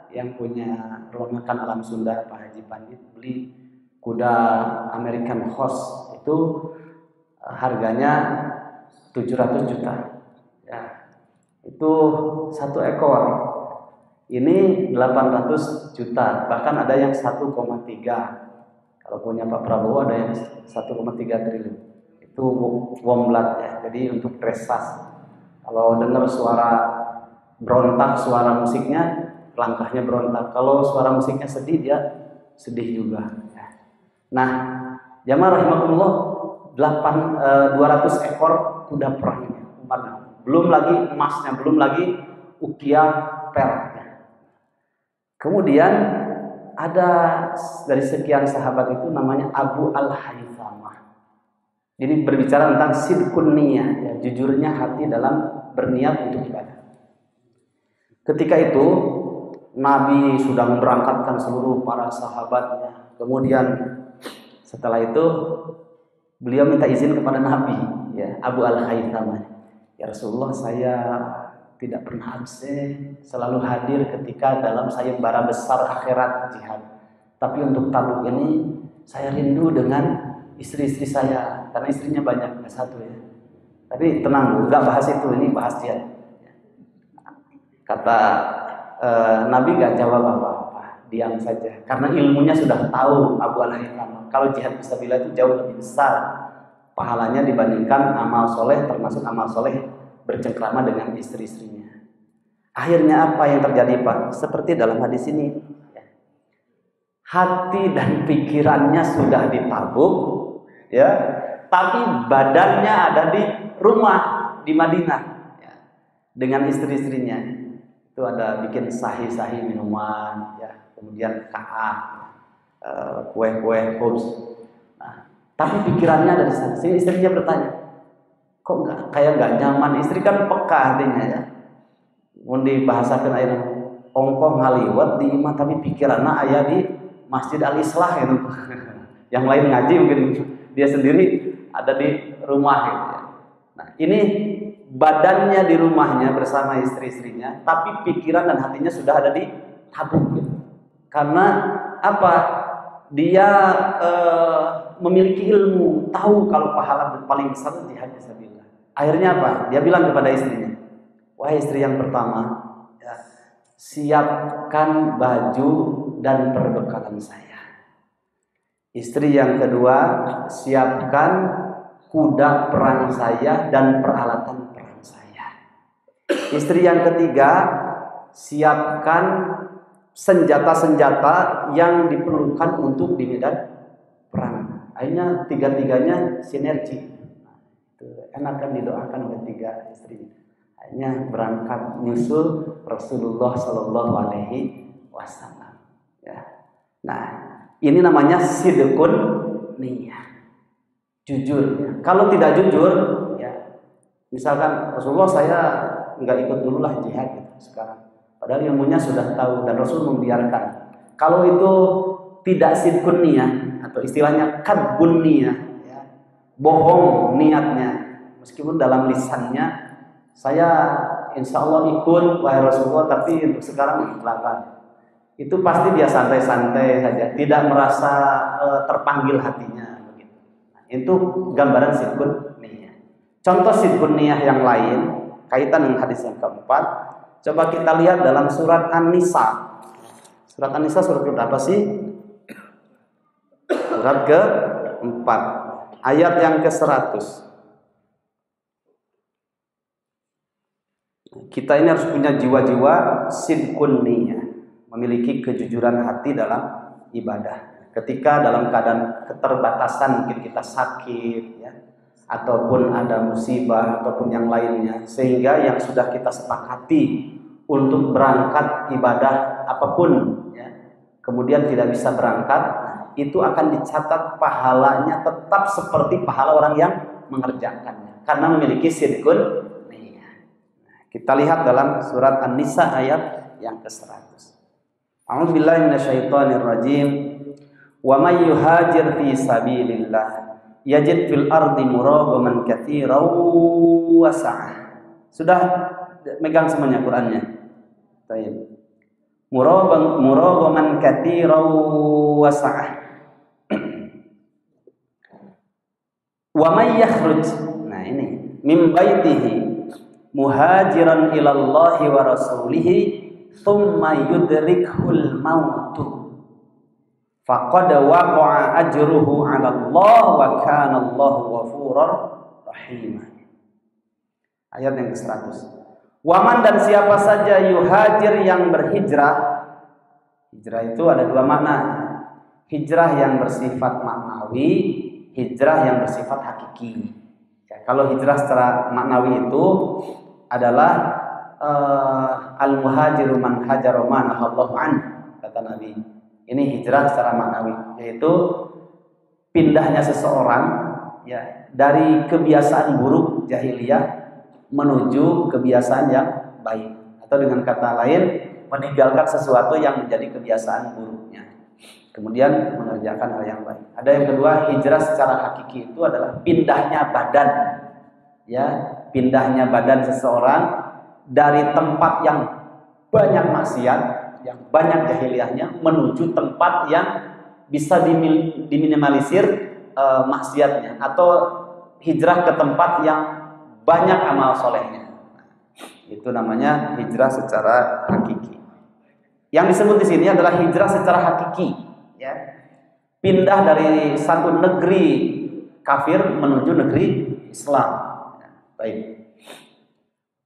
yang punya rumah makan alam Sunda, Pak Haji Pandit, beli kuda American Horse itu harganya 700 juta. Ya, itu 1 ekor. Ini 800 juta, bahkan ada yang 1,3. Kalau punya Pak Prabowo ada yang 1,3 triliun. Itu womblat ya. Jadi untuk prestasi. Kalau dengar suara berontak, suara musiknya langkahnya berontak. Kalau suara musiknya sedih, dia sedih juga. Nah, jamaah rahimakumullah, 200 ekor kuda perangnya, belum lagi emasnya, belum lagi ukiah peraknya. Kemudian ada dari sekian sahabat itu namanya Abu Al-Haythamah. Jadi berbicara tentang sidqun niyah, ya, jujurnya hati dalam berniat untuk ibadah. Ketika itu Nabi sudah memberangkatkan seluruh para sahabatnya. Kemudian setelah itu beliau minta izin kepada Nabi, ya, Abu Al-Haythamah. Ya Rasulullah, saya tidak pernah absen, selalu hadir ketika dalam sayembara besar akhirat jihad. Tapi untuk Tabuk ini saya rindu dengan istri-istri saya, karena istrinya banyak, nggak satu ya. Tapi tenang, nggak bahas itu, ini bahas jihad. Kata Nabi gak jawab apa-apa, diam saja. Karena ilmunya sudah tahu Abu Al-Haythamah. Kalau jihad fisabilillah itu jauh lebih besar pahalanya dibandingkan amal soleh, termasuk amal soleh bercengkrama dengan istri-istrinya. Akhirnya apa yang terjadi, Pak? Seperti dalam hadis ini, hati dan pikirannya sudah ditabuk, ya, tapi badannya ada di rumah di Madinah, ya, dengan istri-istrinya. Itu ada bikin sahih-sahih minuman, ya, kemudian ka'ah, kue-kue khubz. Nah, tapi pikirannya ada di sana. Sehingga istrinya bertanya, kok nggak nyaman? Istri kan peka artinya, ya. Mun dibahasakan ayeuna ongkoh ngaliwat di imah, tapi pikirannya aya di Masjid Al-Islah gitu. Yang lain ngaji, mungkin dia sendiri ada di rumah gitu, ya. Nah, ini badannya di rumahnya bersama istri-istrinya, tapi pikiran dan hatinya sudah ada di Tabuk gitu. Karena apa? Dia memiliki ilmu, tahu kalau pahala paling besar itu jihad fisabilillah. Akhirnya apa? Dia bilang kepada istrinya, wahai istri yang pertama, ya, siapkan baju dan perbekalan saya. Istri yang kedua, siapkan kuda perang saya dan peralatan perang saya. Istri yang ketiga, siapkan senjata-senjata yang diperlukan untuk di medan perang. Akhirnya tiga-tiganya sinergi. Enakan didoakan oleh tiga istri. Akhirnya berangkat nyusul Rasulullah Shallallahu Alaihi Wasallam. Ya. Nah, ini namanya sidqun niyah. Jujur, ya. Kalau tidak jujur, ya, misalkan Rasulullah, saya nggak ikut dulu lah jihad gitu sekarang. Padahal ilmunya sudah tahu dan Rasul membiarkan. Kalau itu tidak sidqun niyah atau istilahnya kadbun niyah, ya, bohong niatnya, meskipun dalam lisannya saya insya Allah ikut wahai Rasulullah, tapi untuk sekarang belakang. Itu pasti dia santai-santai saja, tidak merasa terpanggil hatinya. Itu gambaran sidqun niyah. Contoh sidqun niyah yang lain kaitan dengan hadis yang keempat, coba kita lihat dalam surat An-Nisa. Surat An-Nisa surat berapa sih? Surat ke-4, ayat yang ke-100. Kita ini harus punya jiwa-jiwa sidqun niyah, memiliki kejujuran hati dalam ibadah. Ketika dalam keadaan keterbatasan, mungkin kita sakit, ya, ataupun ada musibah ataupun yang lainnya, sehingga yang sudah kita sepakati untuk berangkat ibadah apapun ya, kemudian tidak bisa berangkat, itu akan dicatat pahalanya tetap seperti pahala orang yang mengerjakannya karena memiliki sidqun niyah. Kita lihat dalam surat An-Nisa ayat yang ke-100. A'udzubillahi minasyaitonirrajim. Wa may yuhajir fi sabilillah yajid fil ardi muragaman katsiran wa sa'ah. Sudah megang semuanya Qur'annya. Baik. Muragaman katsiran wa sa'ah. Wa may yakhruj, nah ini, min baitihi muhajiran ila Allah wa rasulihi thumma yudrikhul mautu faqad waqa'a ajruhu 'ala Allah wa kana Allahu ghafurur rahim. Ayat yang ke-100. Waman, dan siapa saja yuhajir yang berhijrah. Hijrah itu ada dua makna. Hijrah yang bersifat maknawi, hijrah yang bersifat hakiki. Ya, kalau hijrah secara maknawi itu adalah al-muhajiru man hajara ma nahallahu anhu, kata Nabi. Ini hijrah secara maknawi, yaitu pindahnya seseorang ya dari kebiasaan buruk jahiliyah menuju kebiasaan yang baik, atau dengan kata lain meninggalkan sesuatu yang menjadi kebiasaan buruknya, kemudian mengerjakan hal yang baik. Ada yang kedua, hijrah secara hakiki itu adalah pindahnya badan, ya, pindahnya badan seseorang dari tempat yang banyak maksiat, yang banyak jahiliyahnya, menuju tempat yang bisa diminimalisir maksiatnya, atau hijrah ke tempat yang banyak amal solehnya. Itu namanya hijrah secara hakiki. Yang disebut di sini adalah hijrah secara hakiki, ya. Pindah dari satu negeri kafir menuju negeri Islam. Baik.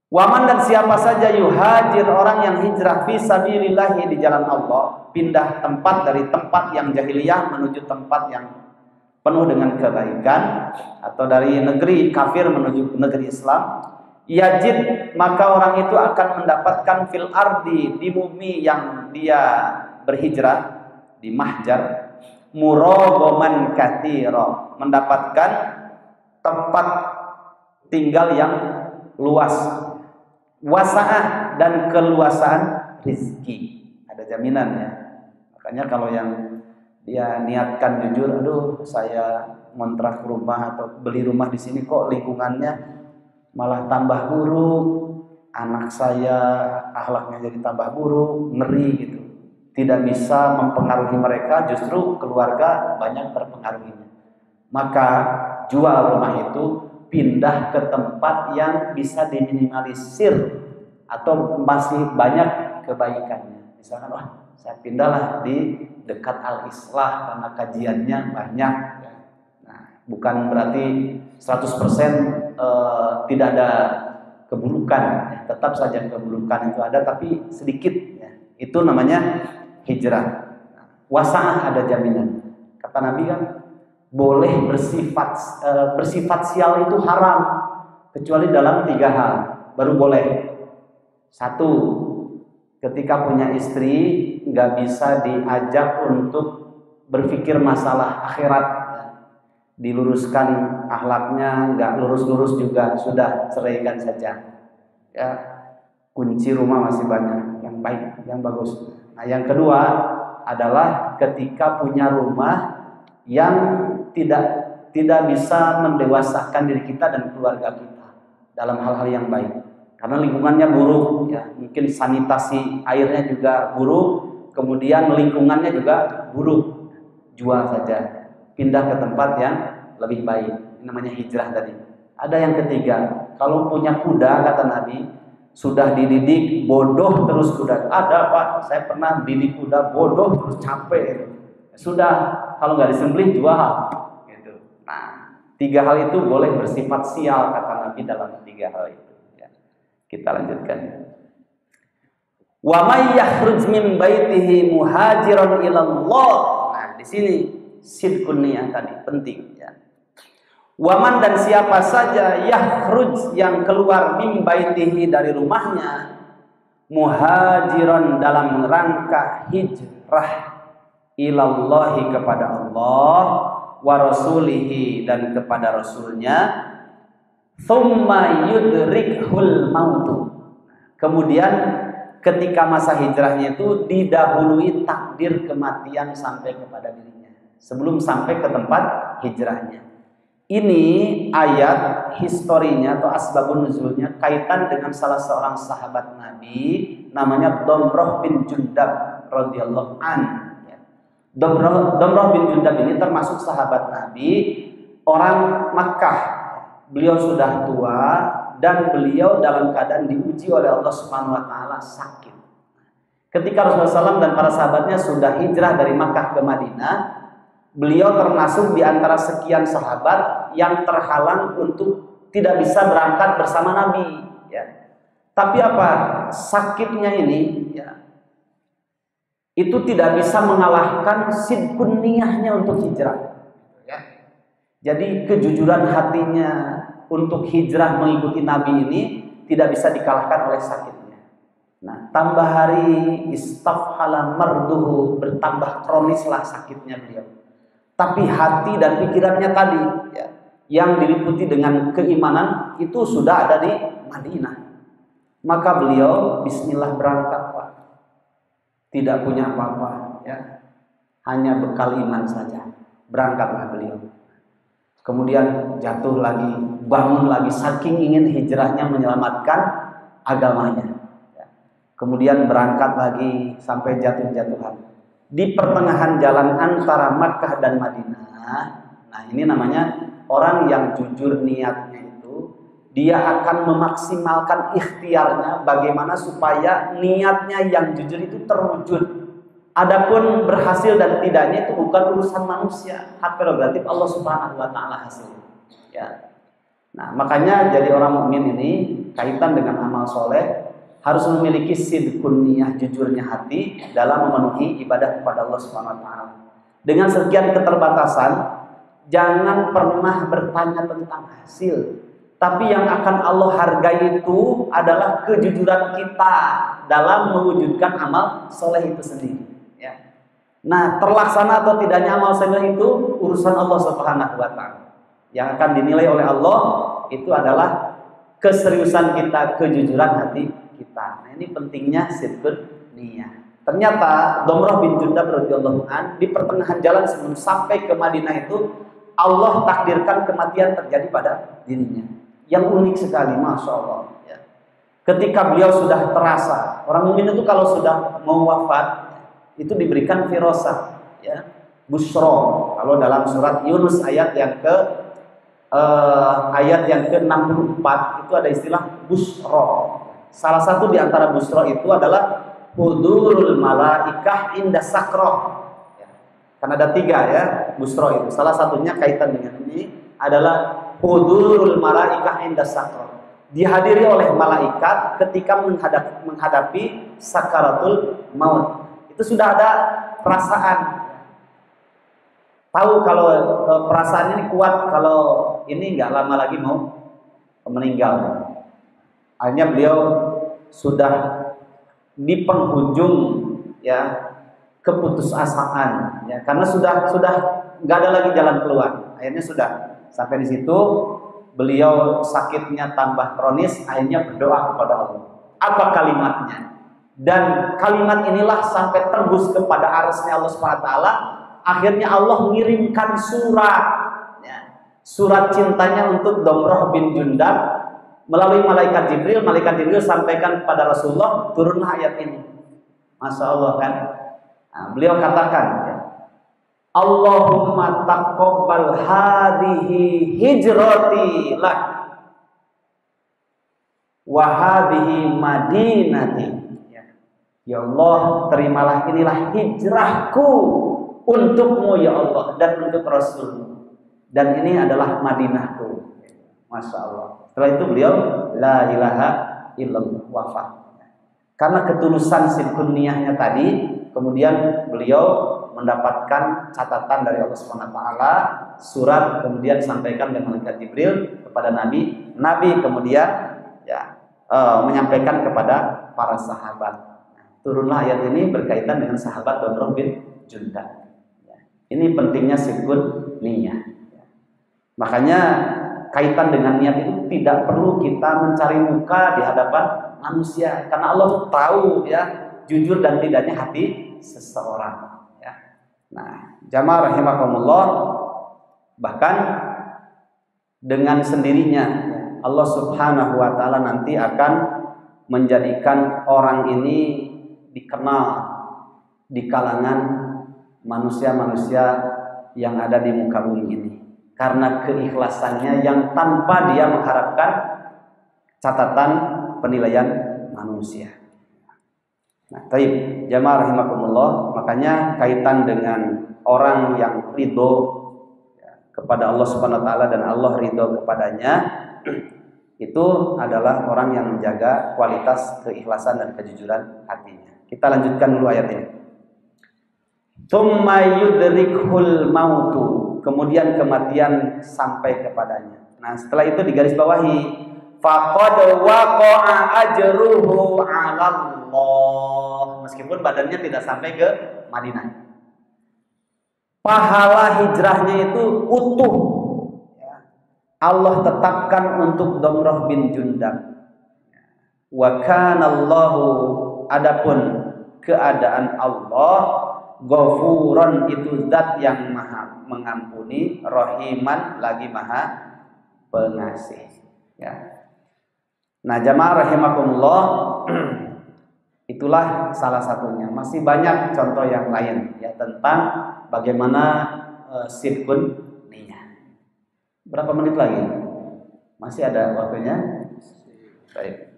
Waman, dan siapa saja yuhajir, orang yang hijrah fi sabilillah, di jalan Allah, pindah tempat dari tempat yang jahiliyah menuju tempat yang penuh dengan kebaikan, atau dari negeri kafir menuju negeri Islam, yajid, maka orang itu akan mendapatkan fil ardi, di bumi yang dia berhijrah, di mahjar, muragaman katsira, mendapatkan tempat tinggal yang luas, wasa'ah, dan keluasan rizki, ada jaminannya. Makanya kalau yang dia niatkan jujur, aduh saya ngontrak rumah atau beli rumah di sini kok lingkungannya malah tambah buruk, anak saya akhlaknya jadi tambah buruk, ngeri gitu, tidak bisa mempengaruhi mereka, justru keluarga banyak terpengaruhinya, maka jual rumah itu, pindah ke tempat yang bisa diminimalisir atau masih banyak kebaikannya. Misalkan, wah saya pindahlah di dekat Al-Islah karena kajiannya banyak. Nah, bukan berarti 100% tidak ada keburukan, tetap saja keburukan itu ada, tapi sedikit ya. Itu namanya hijrah. Wasa'ah, ada jaminan. Kata Nabi kan, boleh bersifat sial itu haram kecuali dalam 3 hal baru boleh. 1, ketika punya istri nggak bisa diajak untuk berpikir masalah akhirat, diluruskan akhlaknya, nggak lurus-lurus juga, sudah ceraikan saja. Ya, kunci rumah masih banyak yang baik, yang bagus. Nah, yang kedua adalah ketika punya rumah yang tidak bisa mendewasakan diri kita dan keluarga kita dalam hal-hal yang baik, karena lingkungannya buruk, ya, mungkin sanitasi airnya juga buruk, kemudian lingkungannya juga buruk, jual saja, pindah ke tempat yang lebih baik. Ini namanya hijrah tadi. Ada yang ketiga, kalau punya kuda, kata Nabi, sudah dididik bodoh terus kuda. Ada Pak, saya pernah didik kuda bodoh terus capek. Sudah, kalau nggak disembelih jual. Gitu. Nah, 3 hal itu boleh bersifat sial, kata Nabi, dalam 3 hal itu. Ya. Kita lanjutkan. Wa may yakhruj min baitihi muhajiran ila Allah. Nah, di sini sidqun niyah tadi penting, ya. Waman dan siapa saja yakhruj yang keluar min baitihi dari rumahnya muhajiran dalam rangka hijrah ilallahi kepada Allah wa rasulihi dan kepada rasulnya, thumma yudrikhul mautu, kemudian ketika masa hijrahnya itu didahului takdir kematian sampai kepada dirinya sebelum sampai ke tempat hijrahnya. Ini ayat historinya atau asbabun nuzulnya kaitan dengan salah seorang sahabat Nabi namanya Damrah bin Jundab radhiyallahu an. Damrah bin Jundab ini termasuk sahabat Nabi, orang Makkah. Beliau sudah tua dan beliau dalam keadaan diuji oleh Allah Subhanahu wa taala sakit. Ketika Rasulullah SAW dan para sahabatnya sudah hijrah dari Makkah ke Madinah, beliau termasuk di antara sekian sahabat yang terhalang untuk tidak bisa berangkat bersama Nabi. Ya. Tapi apa? Sakitnya ini, ya, itu tidak bisa mengalahkan sidqun niyahnya untuk hijrah. Ya. Jadi kejujuran hatinya untuk hijrah mengikuti Nabi ini tidak bisa dikalahkan oleh sakitnya. Nah, tambah hari istafhala marduhu, bertambah kronislah sakitnya beliau. Tapi hati dan pikirannya tadi, ya, yang diliputi dengan keimanan itu sudah ada di Madinah. Maka beliau bismillah berangkat, Pak. Tidak punya apa-apa, ya. Hanya bekal iman saja. Berangkatlah beliau. Kemudian jatuh lagi, bangun lagi, saking ingin hijrahnya menyelamatkan agamanya. Ya. Kemudian berangkat lagi sampai jatuh-jatuhan. Di pertengahan jalan antara Makkah dan Madinah, nah ini namanya orang yang jujur niatnya itu, dia akan memaksimalkan ikhtiarnya bagaimana supaya niatnya yang jujur itu terwujud. Adapun berhasil dan tidaknya itu bukan urusan manusia, hak prerogatif Allah Subhanahu wa taala hasilnya. Ya. Nah, makanya jadi orang mukmin ini kaitan dengan amal soleh harus memiliki sidqun niyah, jujurnya hati dalam memenuhi ibadah kepada Allah Subhanahu wa taala. Dengan sekian keterbatasan, jangan pernah bertanya tentang hasil. Tapi yang akan Allah hargai itu adalah kejujuran kita dalam mewujudkan amal soleh itu sendiri. Ya. Nah, terlaksana atau tidaknya amal soleh itu urusan Allah Subhanahu wa taala. Yang akan dinilai oleh Allah itu adalah keseriusan kita, kejujuran hati kita. Nah, ini pentingnya sidqun niyah. Ternyata Damrah bin Jundab radhiyallahu an di pertengahan jalan sebelum sampai ke Madinah itu Allah takdirkan kematian terjadi pada dirinya. Yang unik sekali, masya Allah. Ya. Ketika beliau sudah terasa, orang mukmin itu kalau sudah mau wafat itu diberikan firasah, ya, busro. Kalau dalam surat Yunus ayat yang ke-64 itu ada istilah busro. Salah satu di antara busro itu adalah hudurul malaikah inda sakroh. Ya. Karena ada 3 ya busro itu. Salah satunya kaitan dengan ini adalah hudurul malaikah inda sakroh. Dihadiri oleh malaikat ketika menghadapi sakaratul maut. Itu sudah ada perasaan. Tahu kalau perasaan ini kuat kalau ini nggak lama lagi mau meninggal. Akhirnya beliau sudah di penghujung, ya, keputusasaan, ya, karena sudah nggak ada lagi jalan keluar. Akhirnya sudah sampai di situ beliau sakitnya tambah kronis, akhirnya berdoa kepada Allah. Apa kalimatnya? Dan kalimat inilah sampai tembus kepada arsy-Nya Allah SWT. Akhirnya Allah mengirimkan surat, ya, surat cintanya untuk Damrah bin Jundab melalui malaikat Jibril. Malaikat Jibril sampaikan kepada Rasulullah, turunlah ayat ini. Masya Allah kan. Nah, beliau katakan, ya, Allahumma taqabbal hadhihi hijrati lak wa hadhihi madinati. Ya Allah, terimalah inilah hijrahku untukmu ya Allah dan untuk Rasul. Dan ini adalah Madinahku. Masya Allah. Setelah itu beliau la ilaha illallah wafat. Karena ketulusan sidqun niyahnya tadi, kemudian beliau mendapatkan catatan dari Allah Subhanahu wa taala, surat kemudian disampaikan oleh malaikat Jibril kepada Nabi, Nabi kemudian ya menyampaikan kepada para sahabat. Turunlah ayat ini berkaitan dengan sahabat Damrah bin Jundab. Ini pentingnya sidqun niyah. Makanya kaitan dengan niat itu tidak perlu kita mencari muka di hadapan manusia, karena Allah tuh tahu ya jujur dan tidaknya hati seseorang. Ya. Nah, jamaah rahimakumullah, bahkan dengan sendirinya Allah Subhanahu wa taala nanti akan menjadikan orang ini dikenal di kalangan manusia-manusia yang ada di muka bumi ini, karena keikhlasannya yang tanpa dia mengharapkan catatan penilaian manusia. Nah, taib jamaah rahimakumullah, makanya kaitan dengan orang yang ridho kepada Allah Subhanahu wa taala dan Allah ridho kepadanya, itu adalah orang yang menjaga kualitas keikhlasan dan kejujuran hatinya. Kita lanjutkan dulu ayat ini. Tsumma yudrikhul mautu, kemudian kematian sampai kepadanya. Nah, setelah itu digarisbawahi, faqad waqa'a ajruhu 'ala Allah. Meskipun badannya tidak sampai ke Madinah, pahala hijrahnya itu utuh. Allah tetapkan untuk Damrah bin Jundab. Wa kana Allahu, adapun keadaan Allah, Ghafuran itu zat yang maha mengampuni, Rahiman lagi maha pengasih. Ya. Nah, jamaah rahimakumullah, itulah salah satunya. Masih banyak contoh yang lain ya tentang bagaimana sidqun niyah. Berapa menit lagi? Masih ada waktunya? Baik.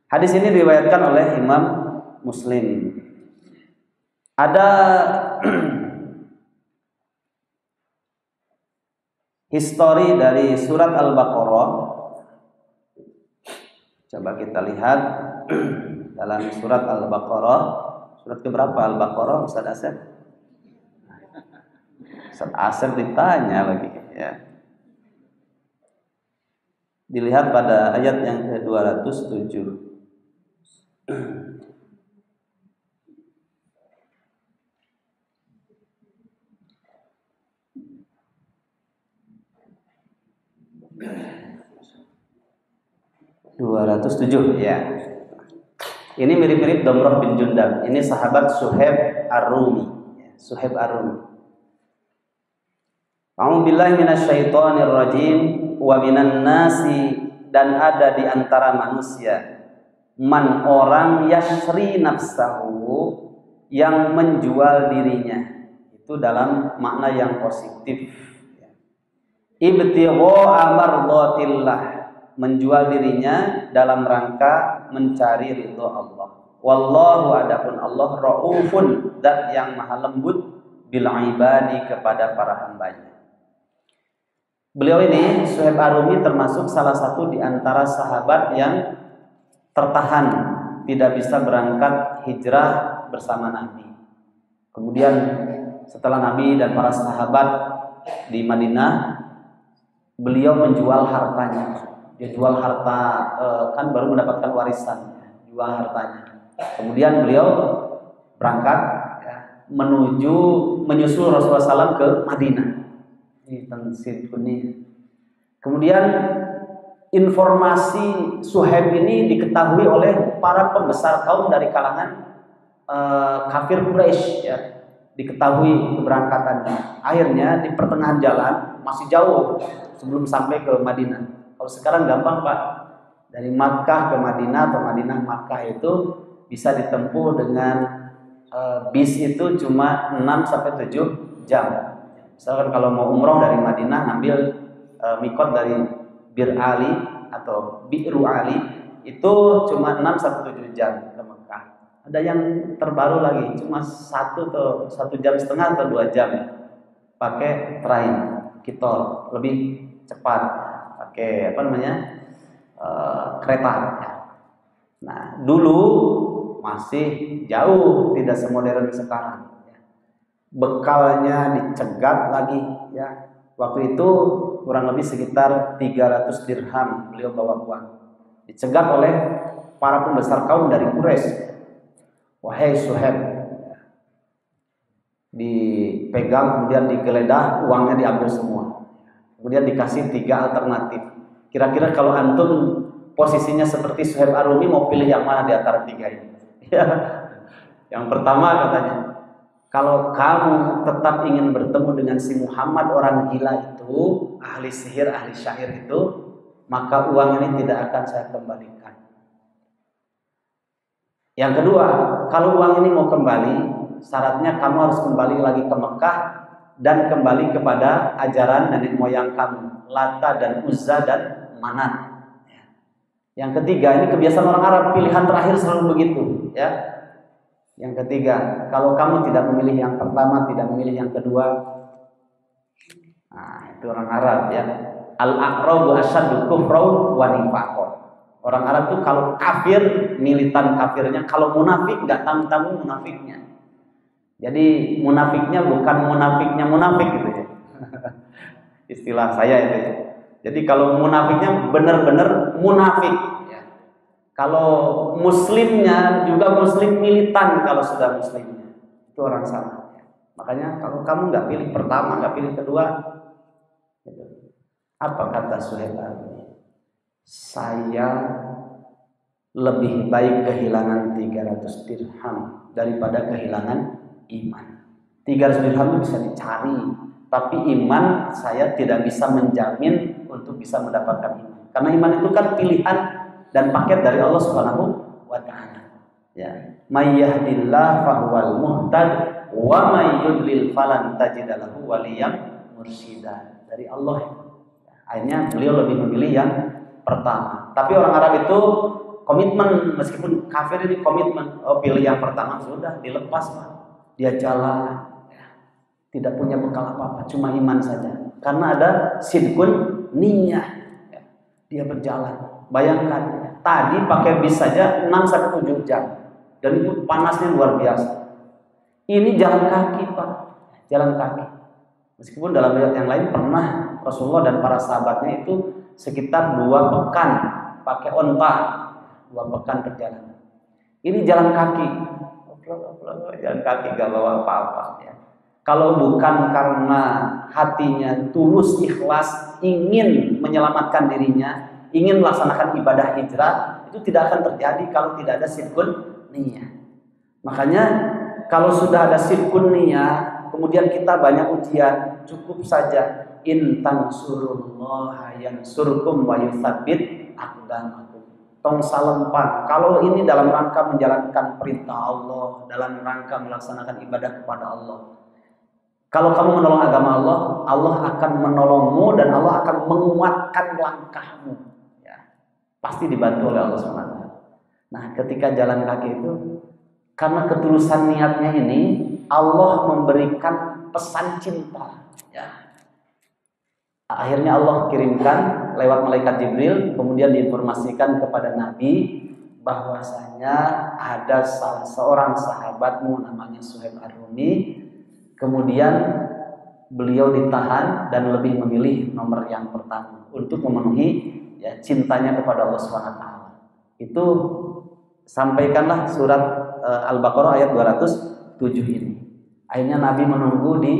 Hadis ini diriwayatkan oleh Imam Muslim. Ada histori dari surat Al-Baqarah. Coba kita lihat dalam surat Al-Baqarah. Surat keberapa Al-Baqarah, Ustaz Asep? Ustaz Asep ditanya lagi ya. Dilihat pada ayat yang ke-207. Ya. Ini mirip-mirip Damrah bin Jundab. Ini sahabat Suhaib Ar-Rumi. Suhaib Ar-Rumi. A'udzubillahi minasyaitonir rajim. Wa minan nasi, dan ada di antara manusia man, orang yashri nafsahu, yang menjual dirinya. Itu dalam makna yang positif. Ibtigha'a mardhatillah, menjual dirinya dalam rangka mencari ridho Allah. Wallahu, adapun Allah, raufun, zat yang maha lembut, bil ibadi, kepada para hambanya. Beliau ini Suhaib Ar-Rumi termasuk salah satu di antara sahabat yang tertahan, tidak bisa berangkat hijrah bersama Nabi. Kemudian setelah Nabi dan para sahabat di Madinah, beliau menjual hartanya. Dia jual harta, kan baru mendapatkan warisan, jual hartanya. Kemudian beliau berangkat ya, menyusul Rasulullah SAW ke Madinah. Kemudian informasi Suhaib ini diketahui oleh para pembesar kaum dari kalangan kafir Quraisy ya. Diketahui keberangkatannya. Akhirnya di pertengahan jalan, masih jauh sebelum sampai ke Madinah. Kalau sekarang gampang Pak, dari Makkah ke Madinah atau Madinah Makkah itu bisa ditempuh dengan bis itu cuma 6-7 jam. Misalkan kalau mau umroh dari Madinah, ngambil mikot dari Bir Ali atau Bi'ru Ali, itu cuma 6-7 jam ke Mekah. Ada yang terbaru lagi, cuma 1 jam setengah atau 2 jam pakai train kitor, lebih cepat pakai kereta. Nah, dulu masih jauh, tidak semodern sekarang. bekalnya dicegat lagi ya. Waktu itu kurang lebih sekitar 300 dirham beliau bawa uang. Dicegat oleh para pembesar kaum dari Quraisy. Wahai Suhaib, dipegang kemudian digeledah, uangnya diambil semua. Kemudian dikasih 3 alternatif. Kira-kira kalau antum posisinya seperti Suhaib Ar-Rumi mau pilih yang mana di antara 3 ini? Ya. Yang pertama katanya, kalau kamu tetap ingin bertemu dengan si Muhammad orang gila itu, ahli sihir, ahli syair itu, maka uang ini tidak akan saya kembalikan. Yang kedua, kalau uang ini mau kembali, syaratnya kamu harus kembali lagi ke Mekah dan kembali kepada ajaran nenek moyang kamu, Lata dan Uzza dan Manat. Yang ketiga, ini kebiasaan orang Arab, pilihan terakhir selalu begitu, ya. Yang ketiga, kalau kamu tidak memilih yang pertama, tidak memilih yang kedua, nah itu orang Arab ya. Al-aqrabu asyaddu kufran wa nifaqan. Orang Arab tuh kalau kafir, militan kafirnya, kalau munafik nggak tanggung-tanggung munafiknya. Jadi munafiknya bukan munafiknya munafik gitu ya. Istilah saya itu ya. Jadi kalau munafiknya benar-benar munafik ya. Kalau muslimnya juga muslim militan kalau sudah muslimnya. Itu orang sama. Makanya kalau kamu nggak pilih pertama, nggak pilih kedua, gitu. Apa kata Suhaib? Saya lebih baik kehilangan 300 dirham daripada kehilangan iman. 300 dirham itu bisa dicari, tapi iman saya tidak bisa menjamin untuk bisa mendapatkan iman. Karena iman itu kan pilihan dan paket dari Allah Subhanahu wa taala. Ya, may yahdillahu fahuwal muhtad wa may yudlil falan tajid lahu waliyyan mursyida. Dari Allah. Akhirnya beliau lebih memilih yang pertama. Tapi orang Arab itu komitmen, meskipun kafir ini komitmen. Oh, pilih yang pertama, sudah dilepas Pak. Dia jalan, tidak punya bekal apa-apa, cuma iman saja. Karena ada sidqun niyah. Dia berjalan. Bayangkan, tadi pakai bis saja 6-7 jam. Dan itu panasnya luar biasa. Ini jalan kaki Pak, jalan kaki. Meskipun dalam riwayat yang lain pernah Rasulullah dan para sahabatnya itu sekitar 2 pekan pakai onta, 2 pekan perjalanan. Ini jalan kaki, jalan kaki gak bawa apa-apa ya. Kalau bukan karena hatinya tulus ikhlas ingin menyelamatkan dirinya, ingin melaksanakan ibadah hijrah, itu tidak akan terjadi kalau tidak ada sidqun niyah. Makanya kalau sudah ada sidqun niyah, kemudian kita banyak ujian, cukup saja in tansurullaha yansurkum wa yutsabbit aqdamakum. Tong salempan. Kalau ini dalam rangka menjalankan perintah Allah, dalam rangka melaksanakan ibadah kepada Allah. Kalau kamu menolong agama Allah, Allah akan menolongmu dan Allah akan menguatkan langkahmu. Ya, pasti dibantu oleh Allah SWT. Nah, ketika jalan kaki itu, karena ketulusan niatnya ini, Allah memberikan pesan cinta. Ya. Akhirnya Allah kirimkan lewat malaikat Jibril, kemudian diinformasikan kepada Nabi bahwasanya ada salah seorang sahabatmu namanya Suhaib Ar-Rumi. Kemudian beliau ditahan dan lebih memilih nomor yang pertama untuk memenuhi ya cintanya kepada Allah SWT. Itu sampaikanlah surat Al-Baqarah ayat 207 ini. Akhirnya Nabi menunggu di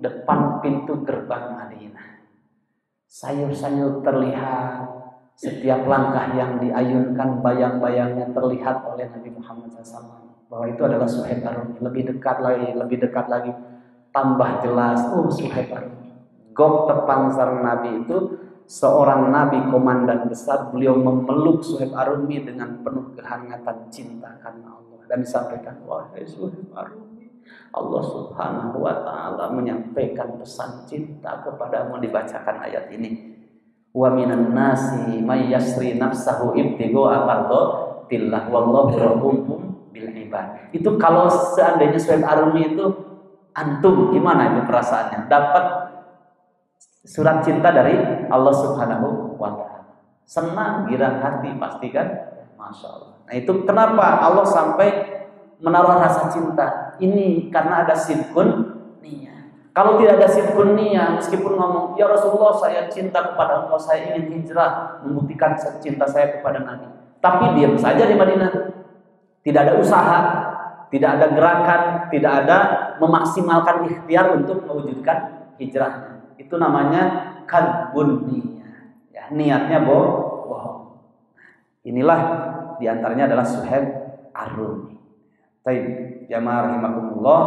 depan pintu gerbang Madinah. Sayur-sayur terlihat, setiap langkah yang diayunkan bayang-bayangnya terlihat oleh Nabi Muhammad SAW. Bahwa itu adalah Suhaib Ar-Rumi. Lebih dekat lagi. Tambah jelas, Suhaib Ar-Rumi. Gok tepang sareng Nabi itu seorang Nabi komandan besar. Beliau memeluk Suhaib Ar-Rumi dengan penuh kehangatan cinta karena Allah. Dan disampaikan, wahai Suhaib Ar-Rumi, Allah Subhanahu wa ta'ala menyampaikan pesan cinta kepadamu, dibacakan ayat ini. Wa minan nasi may yasri nafsahu ibtigha'a mardatillah wallahu rahum bil ibad. Itu kalau seandainya Suhaib Ar-Rumi itu antum, gimana itu perasaannya? Dapat surat cinta dari Allah Subhanahu wa ta'ala. Senang, girang hati pasti kan? Masya Allah. Nah itu kenapa Allah sampai menaruh rasa cinta ini, karena ada sidqun niyah. Kalau tidak ada sidqun niyah, meskipun ngomong, ya Rasulullah saya cinta kepada Engkau, saya ingin hijrah, membuktikan cinta saya kepada Nabi. Tapi diam saja di Madinah. Tidak ada usaha, tidak ada gerakan, tidak ada memaksimalkan ikhtiar untuk mewujudkan hijrah. Itu namanya kadbun niyah. Ya, niatnya bohong. Inilah diantaranya adalah Suhaib Ar-Rumi. Baik, jamaah rahimakumullah.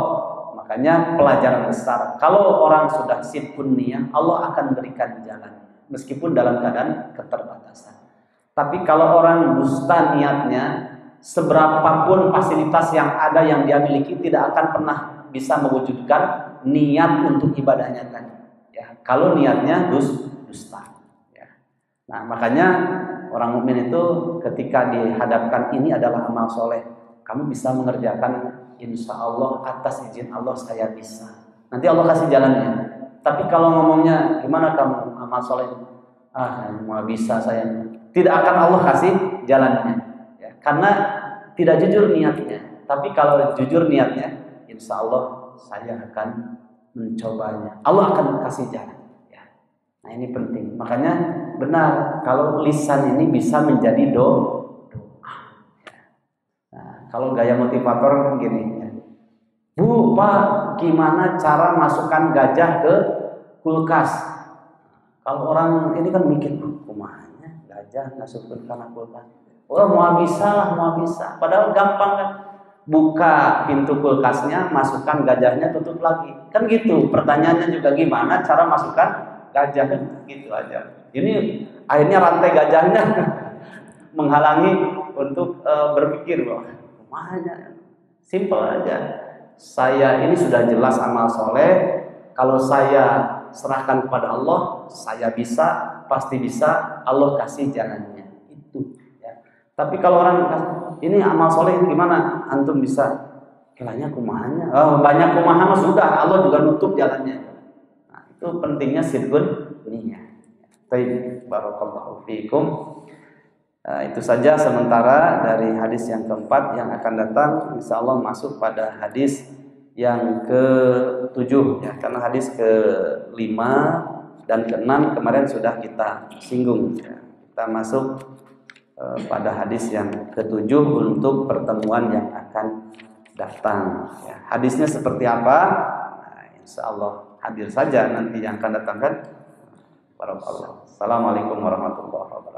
Makanya pelajaran besar, kalau orang sudah sidqun niyah, Allah akan berikan jalan meskipun dalam keadaan keterbatasan. Tapi kalau orang dusta niatnya, seberapapun fasilitas yang ada yang dia miliki tidak akan pernah bisa mewujudkan niat untuk ibadahnya tadi. Ya, kalau niatnya dusta. Ya. Nah, makanya orang mukmin itu ketika dihadapkan ini adalah amal soleh, kamu bisa mengerjakan, insya Allah atas izin Allah saya bisa. Nanti Allah kasih jalannya. Tapi kalau ngomongnya gimana kamu amal soleh, mau bisa saya, tidak akan Allah kasih jalannya. Ya, karena tidak jujur niatnya. Tapi kalau jujur niatnya, insya Allah saya akan mencobanya. Allah akan kasih jalan. Ya. Nah ini penting. Makanya benar kalau lisan ini bisa menjadi doa. Kalau gaya motivator kan gini ya. Bu, Pak, gimana cara masukkan gajah ke kulkas? Kalau orang ini kan mikir, kumanya gajah masukkan ke kulkas. Oh, mau bisa. Padahal gampang kan. Buka pintu kulkasnya, masukkan gajahnya, tutup lagi. Kan gitu. Pertanyaannya juga gimana cara masukkan gajah, kan gitu aja. Ini akhirnya rantai gajahnya menghalangi untuk berpikir bahwa makanya simple aja. Saya ini sudah jelas amal soleh. Kalau saya serahkan kepada Allah, saya bisa, pasti bisa. Allah kasih jalannya. Itu. Ya. Tapi kalau orang ini amal soleh gimana? Antum bisa? Kiranya kumahanya. Banyak kumaha mah sudah. Allah juga nutup jalannya. Nah, itu pentingnya sidqun niyah. Baik, barakallahu fiikum. Itu saja sementara dari hadis yang keempat. Yang akan datang insya Allah masuk pada hadis yang ke-7 ya, karena hadis ke-5 dan ke-6 kemarin sudah kita singgung ya. Kita masuk pada hadis yang ke-7 untuk pertemuan yang akan datang ya. Hadisnya seperti apa? Nah, insya Allah hadir saja nanti yang akan datang kan. Assalamualaikum warahmatullahi wabarakatuh.